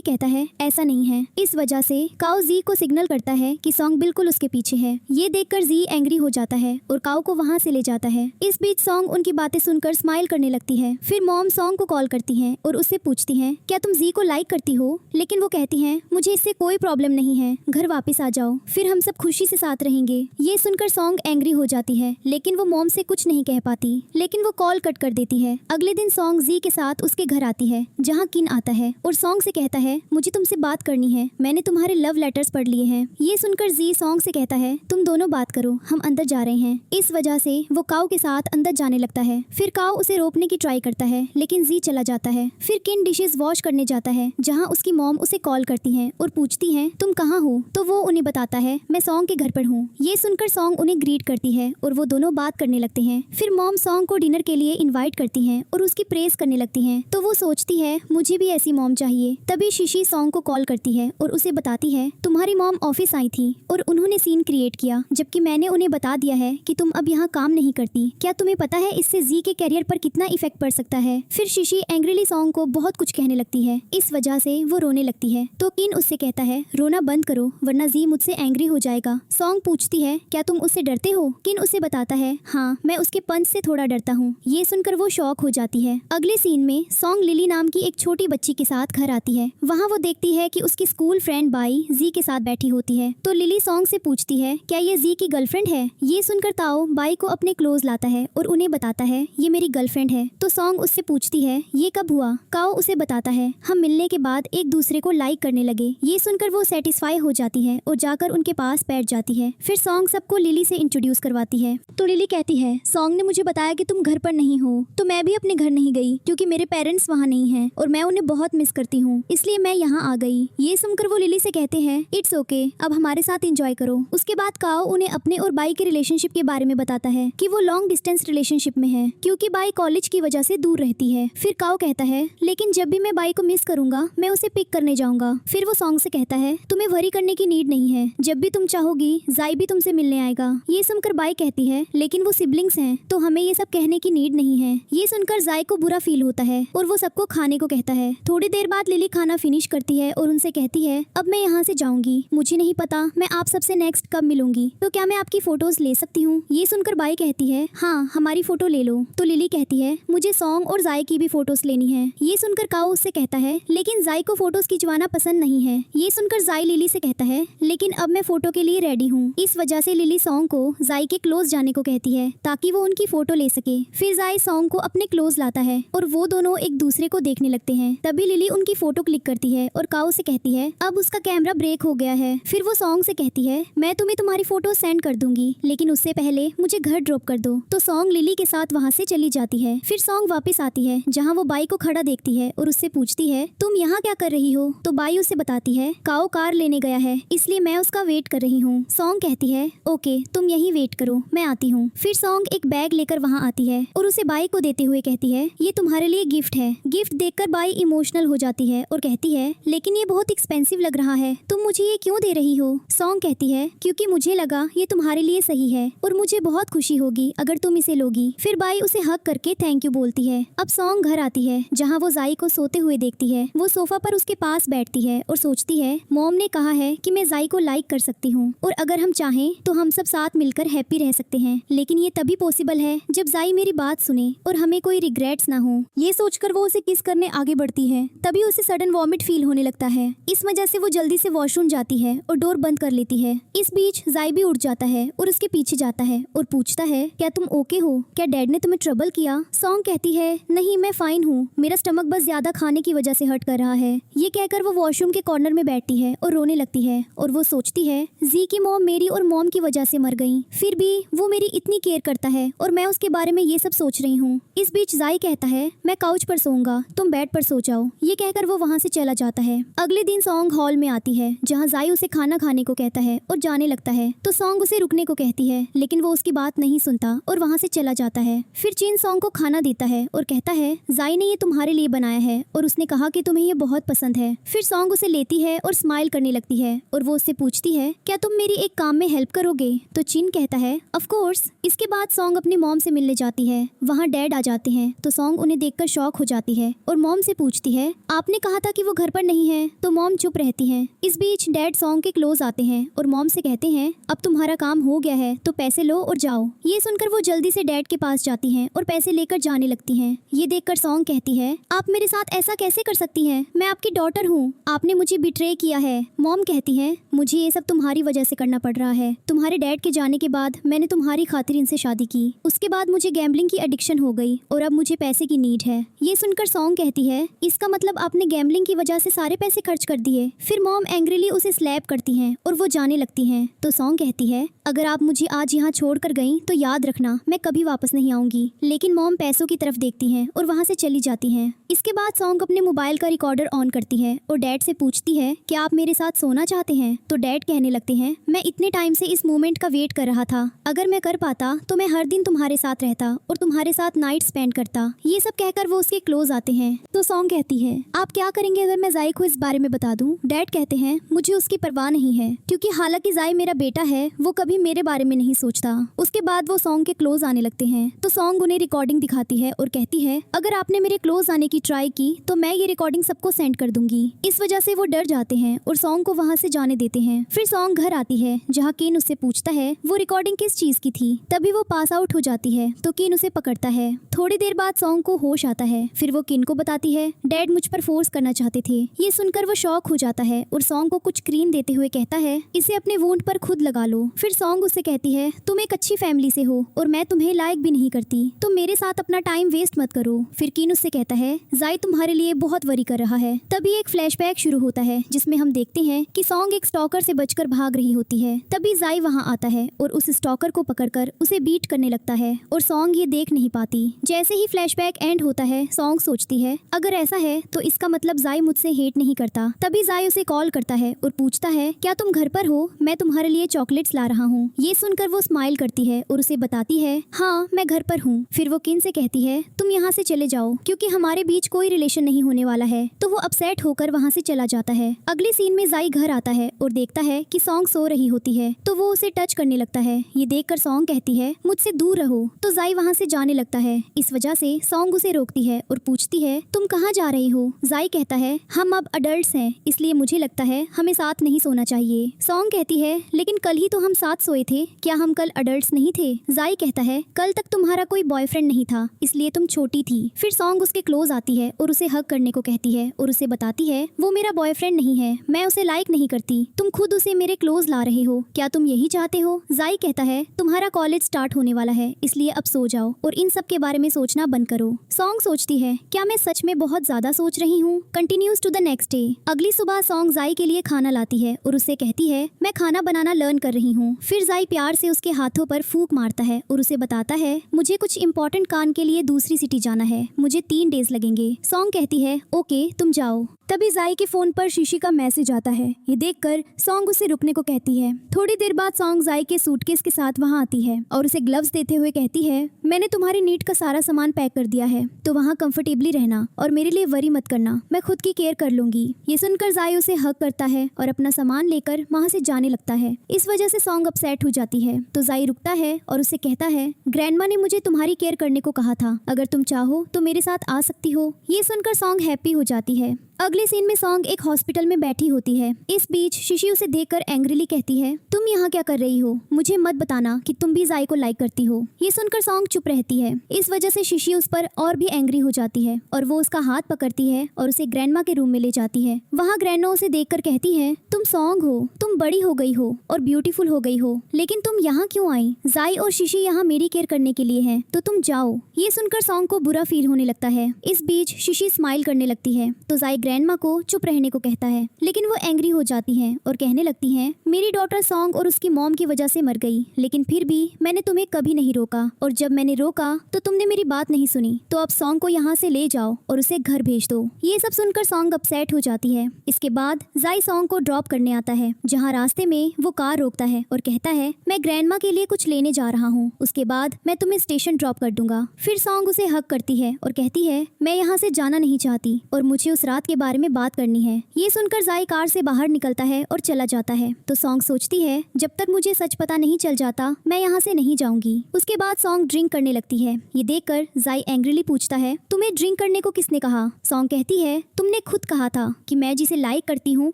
Speaker 1: कहता है ऐसा नहीं है। इस वजह से काओ जी को सिग्नल करता है कि सॉन्ग बिल्कुल उसके पीछे है। ये देखकर जी एंग्री हो जाता है और काओ को वहाँ से ले जाता है। इस बीच सॉन्ग उनकी बातें सुनकर स्माइल करने लगती है। फिर मॉम सॉन्ग को कॉल करती है और उससे पूछती है क्या तुम जी को लाइक करती हो? लेकिन वो कहती है मुझे इससे कोई प्रॉब्लम नहीं है, घर वापस आ जाओ, फिर हम सब खुशी से साथ रहेंगे। ये सुनकर सॉन्ग एंग्री हो जाती है, लेकिन वो मॉम से कुछ नहीं कह पाती, लेकिन वो कॉल कट कर देती है। अगले दिन सॉन्ग जी के साथ उसके घर आती है, जहाँ किन आता है और सॉन्ग से कहता है मुझे तुमसे बात करनी है, मैंने तुम्हारे लव लेटर्स पढ़ लिए हैं। ये सुनकर जी सॉन्ग से कहता है तुम दोनों बात करो, हम अंदर जा रहे हैं। इस वजह से वो काओ के साथ अंदर जाने लगता है। फिर काओ उसे रोकने की ट्राई करता है, लेकिन जी चला जाता है। फिर किन डिशेस वॉश करने जाता है, जहाँ उसकी मॉम उसे कॉल करती है और पूछती है तुम कहाँ हो? तो वो उन्हें बताता है मैं सॉन्ग के घर पर हूँ। ये सुनकर सॉन्ग उन्हें ग्रीट करती है और वो दोनों बात करने लगते हैं। फिर मॉम सॉन्ग को डिनर के लिए इनवाइट करती हैं और उसकी प्रेस करने लगती हैं। तो वो सोचती है मुझे भी ऐसी मॉम चाहिए। तभी शिशी सॉन्ग को कॉल करती है और उसे बताती है तुम्हारी मॉम ऑफिस आई थी और उन्होंने सीन क्रिएट किया, जबकि मैंने उन्हें बता दिया है कि तुम अब यहाँ काम नहीं करती। क्या तुम्हें पता है इससे जी के कैरियर पर कितना इफेक्ट पड़ सकता है? फिर शिशी एंग्रीली सॉन्ग को बहुत कुछ कहने लगती है। इस वजह से वो रोने लगती है। तो किन उससे कहता है रोना बंद करो, वरना जी मुझसे एंग्री हो जाएगा। सॉन्ग पूछती है क्या तुम उससे डरते हो? किन उसे बताता है हाँ, मैं उसके पंच से थोड़ा डरता हूँ। ये सुनकर वो शॉक हो जाती है। अगले सीन में सॉन्ग लिली नाम की एक छोटी बच्ची के साथ घर आती है। वहाँ वो देखती है कि उसकी स्कूल फ्रेंड बाई जी के साथ बैठी होती है। तो लिली सॉन्ग से पूछती है क्या ये जी की गर्लफ्रेंड है? ये सुनकर ताओ बाई को अपने क्लोज लाता है और उन्हें बताता है ये मेरी गर्लफ्रेंड है। तो सॉन्ग उससे पूछती है ये कब हुआ? काओ उसे बताता है हम मिलने के बाद एक दूसरे को लाइक करने लगे। ये सुनकर वो सेटिस्फाई हो जाती है और जाकर उनके पास बैठ जाती है। फिर सॉन्ग सबको लिली से इंट्रोड्यूस करवाती है। तो लिली कहती है सॉन्ग ने मुझे बताया कि तुम घर पर नहीं हो, तो मैं भी अपने घर नहीं गई क्योंकि मेरे पेरेंट्स वहाँ नहीं हैं और मैं उन्हें बहुत मिस करती हूँ, इसलिए मैं यहाँ आ गई। ये सुनकर वो लिली से कहते हैं इट्स ओके, अब हमारे साथ एंजॉय करो। उसके बाद काओ उन्हें अपने और बाई के रिलेशनशिप के बारे में बताता है कि वो लॉन्ग डिस्टेंस रिलेशनशिप में है, क्योंकि बाई कॉलेज की वजह से दूर रहती है। फिर काओ कहता है लेकिन जब भी मैं बाई को मिस करूंगा मैं उसे पिक करने जाऊंगा। फिर वो सॉन्ग से कहता है तुम्हें वरी करने की नीड नहीं है, जब भी तुम चाहोगी जाई भी तुमसे मिलने आएगा। ये सुनकर बाई कहती है लेकिन वो सिबलिंग्स हैं तो हमें ये सब कहने की नीड नहीं है। ये सुनकर जाई को बुरा फील होता है और वो सबको खाने को कहता है। थोड़ी देर बाद लिली खाना फिनिश करती है और उनसे कहती है अब मैं यहाँ से जाऊंगी, मुझे नहीं पता मैं आप सबसे नेक्स्ट कब मिलूंगी, तो क्या मैं आपकी फोटोज ले सकती हूँ? ये सुनकर बाई कहती है हाँ, हमारी फोटो ले लो। तो लिली कहती है मुझे सॉन्ग और जाई की भी फोटोज लेनी है। ये सुनकर काओ उससे कहता है लेकिन जाई को फोटोज खिंचवाना पसंद नहीं है। ये सुनकर जाई लिली से कहता है लेकिन अब मैं फोटो के लिए रेडी हूँ। इस वजह से लिली सॉन्ग को जाई के क्लोज जाने को कहती है ताकि वो उनकी फोटो ले सके। फिर जाई सॉन्ग को अपने क्लोज लाता है और वो दोनों एक दूसरे को देखने लगते हैं। तभी लिली उनकी फोटो क्लिक करती है और काओ से कहती है अब उसका कैमरा ब्रेक हो गया है। फिर वो सॉन्ग से कहती है मैं तुम्हें तुम्हारी फोटो सेंड कर दूंगी, लेकिन उससे पहले मुझे घर ड्रॉप कर दो। तो सॉन्ग लिली के साथ वहाँ से चली जाती है। फिर सॉन्ग वापस आती है, जहाँ वो बाई को खड़ा देखती है और उससे पूछती है तुम यहाँ क्या कर रही हो? तो बाई उसे बताती है काओ कार लेने गया है, इसलिए मैं उसका वेट कर रही हूँ। सॉन्ग कहती है ओके, तुम यही वेट करो, मैं आती हूँ। फिर सॉन्ग एक बैग लेकर वहाँ आती है और उसे बाई को देते हुए कहती है ये तुम्हारे लिए गिफ्ट है। गिफ्ट देखकर बाई इमोशनल हो जाती है और कहती है लेकिन ये बहुत एक्सपेंसिव लग रहा है, तुम मुझे ये क्यों दे रही हो? सॉन्ग कहती है क्योंकि मुझे लगा ये तुम्हारे लिए सही है और मुझे बहुत खुशी होगी अगर तुम इसे लोगी। फिर बाई उसे हक करके थैंक यू बोलती है। अब सॉन्ग घर आती है, जहाँ वो जाई को सोते हुए देखती है। वो सोफा पर उसके पास बैठती है और सोचती है मॉम ने कहा है कि मैं जाई को लाइक कर सकती हूँ और अगर हम चाहें तो हम सब साथ मिलकर हैप्पी रह सकते हैं, लेकिन ये तभी पॉसिबल है जब जाई मेरी बात सुने और हमें कोई रिग्रेट्स ना हो। ये सोचकर वो उसे किस करने आगे बढ़ती है। तभी उसे सडन वॉमिट फील होने लगता है। इस वजह से वो जल्दी से वॉशरूम जाती है और डोर बंद कर लेती है। इस बीच जाई भी उठ जाता है और उसके पीछे जाता है और पूछता है क्या तुम ओके हो? क्या डैड ने तुम्हें में ट्रबल किया? सॉन्ग कहती है नहीं मैं फाइन हूँ, मेरा स्टमक बस ज्यादा खाने की वजह से हर्ट कर रहा है। ये कहकर वो वॉशरूम के कॉर्नर में बैठती है और रोने लगती है और वो सोचती है जी की मॉम मेरी और मॉम की वजह से मर गई, फिर भी वो मेरी इतनी केयर करता है और मैं उसके बारे में ये सब सोच रही हूँ। इस बीच जाई कहता है मैं काउच पर सोऊंगा, तुम बेड पर सो जाओ। ये कहकर वो वहाँ से चला जाता है। अगले दिन सॉन्ग हॉल में आती है जहाँ जाई उसे खाना खाने को कहता है और जाने लगता है तो सॉन्ग उसे रुकने को कहती है, लेकिन वो उसकी बात नहीं सुनता और वहाँ से चला जाता है। फिर चिन सॉन्ग को खाना देता है और कहता है जाई ने ये तुम्हारे लिए बनाया है और उसने कहा कि तुम्हें ये बहुत पसंद है। फिर सॉन्ग उसे लेती है और स्माइल करने लगती है और वो उससे पूछती है क्या तुम मेरी एक काम में हेल्प करोगे? तो चिन कहता है ऑफ कोर्स। इसके बाद सॉन्ग अपनी मॉम से मिलने जाती है। वहाँ डैड आ जाते हैं तो सॉन्ग उन्हें देखकर शॉक हो जाती है और मॉम से पूछती है आपने कहा था कि वो घर पर नहीं है? तो मॉम चुप रहती है। इस बीच डैड सॉन्ग के क्लोज आते हैं और मॉम से कहते हैं अब तुम्हारा काम हो गया है तो पैसे लो और जाओ। ये सुनकर वो जल्दी से डैड के पास जाती हैं और पैसे लेकर जाने लगती हैं। ये देखकर सॉन्ग कहती है आप मेरे साथ ऐसा कैसे कर सकती हैं? मैं आपकी डॉटर हूँ, आपने मुझे बिट्रे किया है। मॉम कहती है मुझे ये सब तुम्हारी वजह से करना पड़ रहा है। तुम्हारे डैड के जाने के बाद मैंने तुम्हारी खातिर इनसे शादी की, उसके बाद मुझे गैम्बलिंग की एडिक्शन हो गई और अब मुझे पैसे की नीड है। ये सुनकर सॉन्ग कहती है इसका मतलब आपने गैम्बलिंग की वजह से सारे पैसे खर्च कर दिए। फिर मॉम एंग्रीली उसे स्लैप करती हैं और वो जाने लगती हैं। तो सॉन्ग कहती है अगर आप मुझे आज यहाँ छोड़कर गई तो याद रखना मैं कभी वापस नहीं आऊंगी। लेकिन मॉम पैसों की तरफ देखती हैं और वहाँ से चली जाती हैं। इसके बाद सॉन्ग अपने मोबाइल का रिकॉर्डर ऑन करती है और डैड से पूछती है क्या आप मेरे साथ सोना चाहते हैं? तो डैड कहने लगते हैं मैं इतने टाइम से इस मोमेंट का वेट कर रहा था, अगर मैं कर पाता तो मैं हर दिन तुम्हारे साथ रहता और तुम्हारे साथ नाइट स्पेंड करता। ये सब कहकर वो उसके क्लोज आते हैं। तो सॉन्ग कहती है आप क्या करेंगे अगर मैं जाई को इस बारे में बता दूं? डैड कहते हैं मुझे उसकी परवाह नहीं है, क्योंकि हालांकि जाई मेरा बेटा है वो कभी मेरे बारे में नहीं सोचता। उसके बाद वो सॉन्ग के क्लोज आने लगते हैं। तो सॉन्ग उन्हें रिकॉर्डिंग दिखाती है और कहती है अगर आपने मेरे क्लोज आने की ट्राई की तो मैं ये रिकॉर्डिंग सबको सेंड कर दूंगी। इस वजह से वो डर जाते हैं और सॉन्ग को वहाँ से जाने देते हैं। फिर सॉन्ग घर आती है जहाँ किन उससे पूछता है वो रिकॉर्डिंग किस चीज की थी। तभी वो पास आउट हो जाती है तो किन उसे पकड़ता है। थोड़ी देर बाद सॉन्ग को होश आता है। फिर वो किन को बताती है डैड मुझ पर फोर्स करना चाहते थे। ये सुनकर वो शॉक हो जाता है और सॉन्ग को कुछ क्रीम देते हुए कहता है इसे अपने वुंड पर खुद लगा लो। फिर सॉन्ग उसे कहती है तुम एक अच्छी फैमिली से हो और मैं तुम्हें लायक भी नहीं करती, तुम मेरे साथ अपना टाइम वेस्ट मत करो। फिर किन उससे कहता है जाई तुम्हारे लिए बहुत वरी कर रहा है। तभी एक फ्लैशबैक शुरू होता है जिसमें हम देखते हैं कि सॉन्ग एक स्टॉकर से बचकर भाग रही होती है। तभी जाई वहाँ आता है और उस स्टॉकर को पकड़कर उसे बीट करने लगता है और सॉन्ग ये देख नहीं पाती। जैसे ही फ्लैशबैक एंड होता है सॉन्ग सोचती है अगर ऐसा है तो इसका मतलब जाई मुझसे हेट नहीं करता। तभी जाई उसे कॉल करता है और पूछता है क्या तुम घर पर हो? मैं तुम्हारे लिए चॉकलेट्स ला रहा हूँ। ये सुनकर वो स्माइल करती है और उसे बताती है हाँ मैं घर पर हूँ। फिर वो किन से कहती है तुम यहाँ से चले जाओ क्योंकि हमारे बीच कोई रिलेशन नहीं होने वाला है। तो वो अपसेट होकर वहाँ से चला जाता है। अगले सीन में जाई घर आता है और देखता है कि सॉन्ग सो रही होती है तो वो उसे टच करने लगता है। ये देखकर सॉन्ग कहती है मुझसे दूर रहो। तो जाई वहाँ से जाने लगता है। इस वजह से सॉन्ग उसे रोकती है और पूछती है तुम कहाँ जा रही हो? जाई कहता है हम अब अडल्ट्स हैं इसलिए मुझे लगता है हमें साथ नहीं सोना चाहिए। सॉन्ग कहती है लेकिन कल ही तो हम साथ सोए थे, क्या हम कल अडल्ट्स नहीं थे? जाई कहता है कल तक तुम्हारा कोई बॉयफ्रेंड नहीं था इसलिए तुम छोटी थी। फिर सॉन्ग उसके क्लोज आती है और उसे हग करने को कहती है और उसे बताती है वो मेरा बॉयफ्रेंड नहीं है, मैं उसे लाइक नहीं करती, तुम खुद उसे मेरे क्लोज ला रहे हो, क्या तुम यही चाहते हो? जाई कहता है तुम्हारा कॉलेज स्टार्ट होने वाला है इसलिए अब सो जाओ और इन सब के बारे में सोचना बंद करो। सॉन्ग सोचती है क्या मैं सच में बहुत ज्यादा सोच रही हूँ? Continues to the next day. अगली सुबह सॉन्ग जाई के लिए खाना लाती है और उसे कहती है मैं खाना बनाना लर्न कर रही हूँ। फिर जाई प्यार से उसके हाथों पर फूंक मारता है और उसे बताता है मुझे कुछ इंपॉर्टेंट काम के लिए दूसरी सिटी जाना है, मुझे 3 डेज लगेंगे। सॉन्ग कहती है ओके तुम जाओ। तभी जाई के फोन पर शीशी का मैसेज आता है। ये देखकर सॉन्ग उसे रुकने को कहती है। थोड़ी देर बाद सॉन्ग जाई के सूटकेस के साथ वहाँ आती है और उसे ग्लव्स देते हुए कहती है मैंने तुम्हारी नीड का सारा सामान पैक कर दिया है तो वहाँ कंफर्टेबली रहना और मेरे लिए वरी मत करना, मैं खुद की केयर कर लूंगी। ये सुनकर जाई उसे हक करता है और अपना सामान लेकर वहाँ से जाने लगता है। इस वजह से सॉन्ग अपसेट हो जाती है तो जाई रुकता है और उसे कहता है ग्रैंडमा ने मुझे तुम्हारी केयर करने को कहा था, अगर तुम चाहो तो मेरे साथ आ सकती हो। ये सुनकर सॉन्ग हैप्पी हो जाती है। अगले सीन में सॉन्ग एक हॉस्पिटल में बैठी होती है। इस बीच शिशी उसे देखकर एंग्रीली कहती है तुम यहाँ क्या कर रही हो? मुझे मत बताना कि तुम भी जाई को लाइक करती हो। ये सुनकर सॉन्ग चुप रहती है। इस वजह से शिशी उस पर और भी एंग्री हो जाती है और वो उसका हाथ पकड़ती है और उसे ग्रैंडमा के रूम में ले जाती है। वहाँ ग्रैंडमा उसे देखकर कहती है तुम सॉन्ग हो, तुम बड़ी हो गई हो और ब्यूटीफुल हो गई हो, लेकिन तुम यहाँ क्यों आई? जाई और शिशी यहाँ मेरी केयर करने के लिए हैं, तो तुम जाओ। ये सुनकर सॉन्ग को बुरा फील होने लगता है। इस बीच शिशी स्माइल करने लगती है तो जाई ग्रैंडमा को चुप रहने को कहता है, लेकिन वो एंग्री हो जाती हैं और कहने लगती हैं, मेरी डॉटर सॉन्ग और उसकी मॉम की वजह से मर गई, लेकिन फिर भी मैंने तुम्हें कभी नहीं रोका, और जब मैंने रोका तो तुमने मेरी बात नहीं सुनी, तो अब सॉन्ग को यहाँ से ले जाओ और उसे घर भेज दो। ये सब सुनकर सॉन्ग अपसेट हो जाती है। इसके बाद जाई सॉन्ग को ड्रॉप करने आता है, जहाँ रास्ते में वो कार रोकता है और कहता है, मैं ग्रैंडमा के लिए कुछ लेने जा रहा हूँ, उसके बाद मैं तुम्हें स्टेशन ड्रॉप कर दूंगा। फिर सॉन्ग उसे हक करती है और कहती है, मैं यहाँ से जाना नहीं चाहती और मुझे उस रात के बारे में बात करनी है। ये सुनकर जाई कार से बाहर निकलता है और चला जाता है। तो सॉन्ग सोचती है, जब तक मुझे सच पता नहीं चल जाता मैं यहाँ से नहीं जाऊंगी। उसके बाद सॉन्ग ड्रिंक करने लगती है। ये देखकर जाई एंग्रीली पूछता है, तुम्हें ड्रिंक करने को किसने कहा? सॉन्ग कहती है, तुमने खुद कहा था कि मैं जिसे लाइक करती हूँ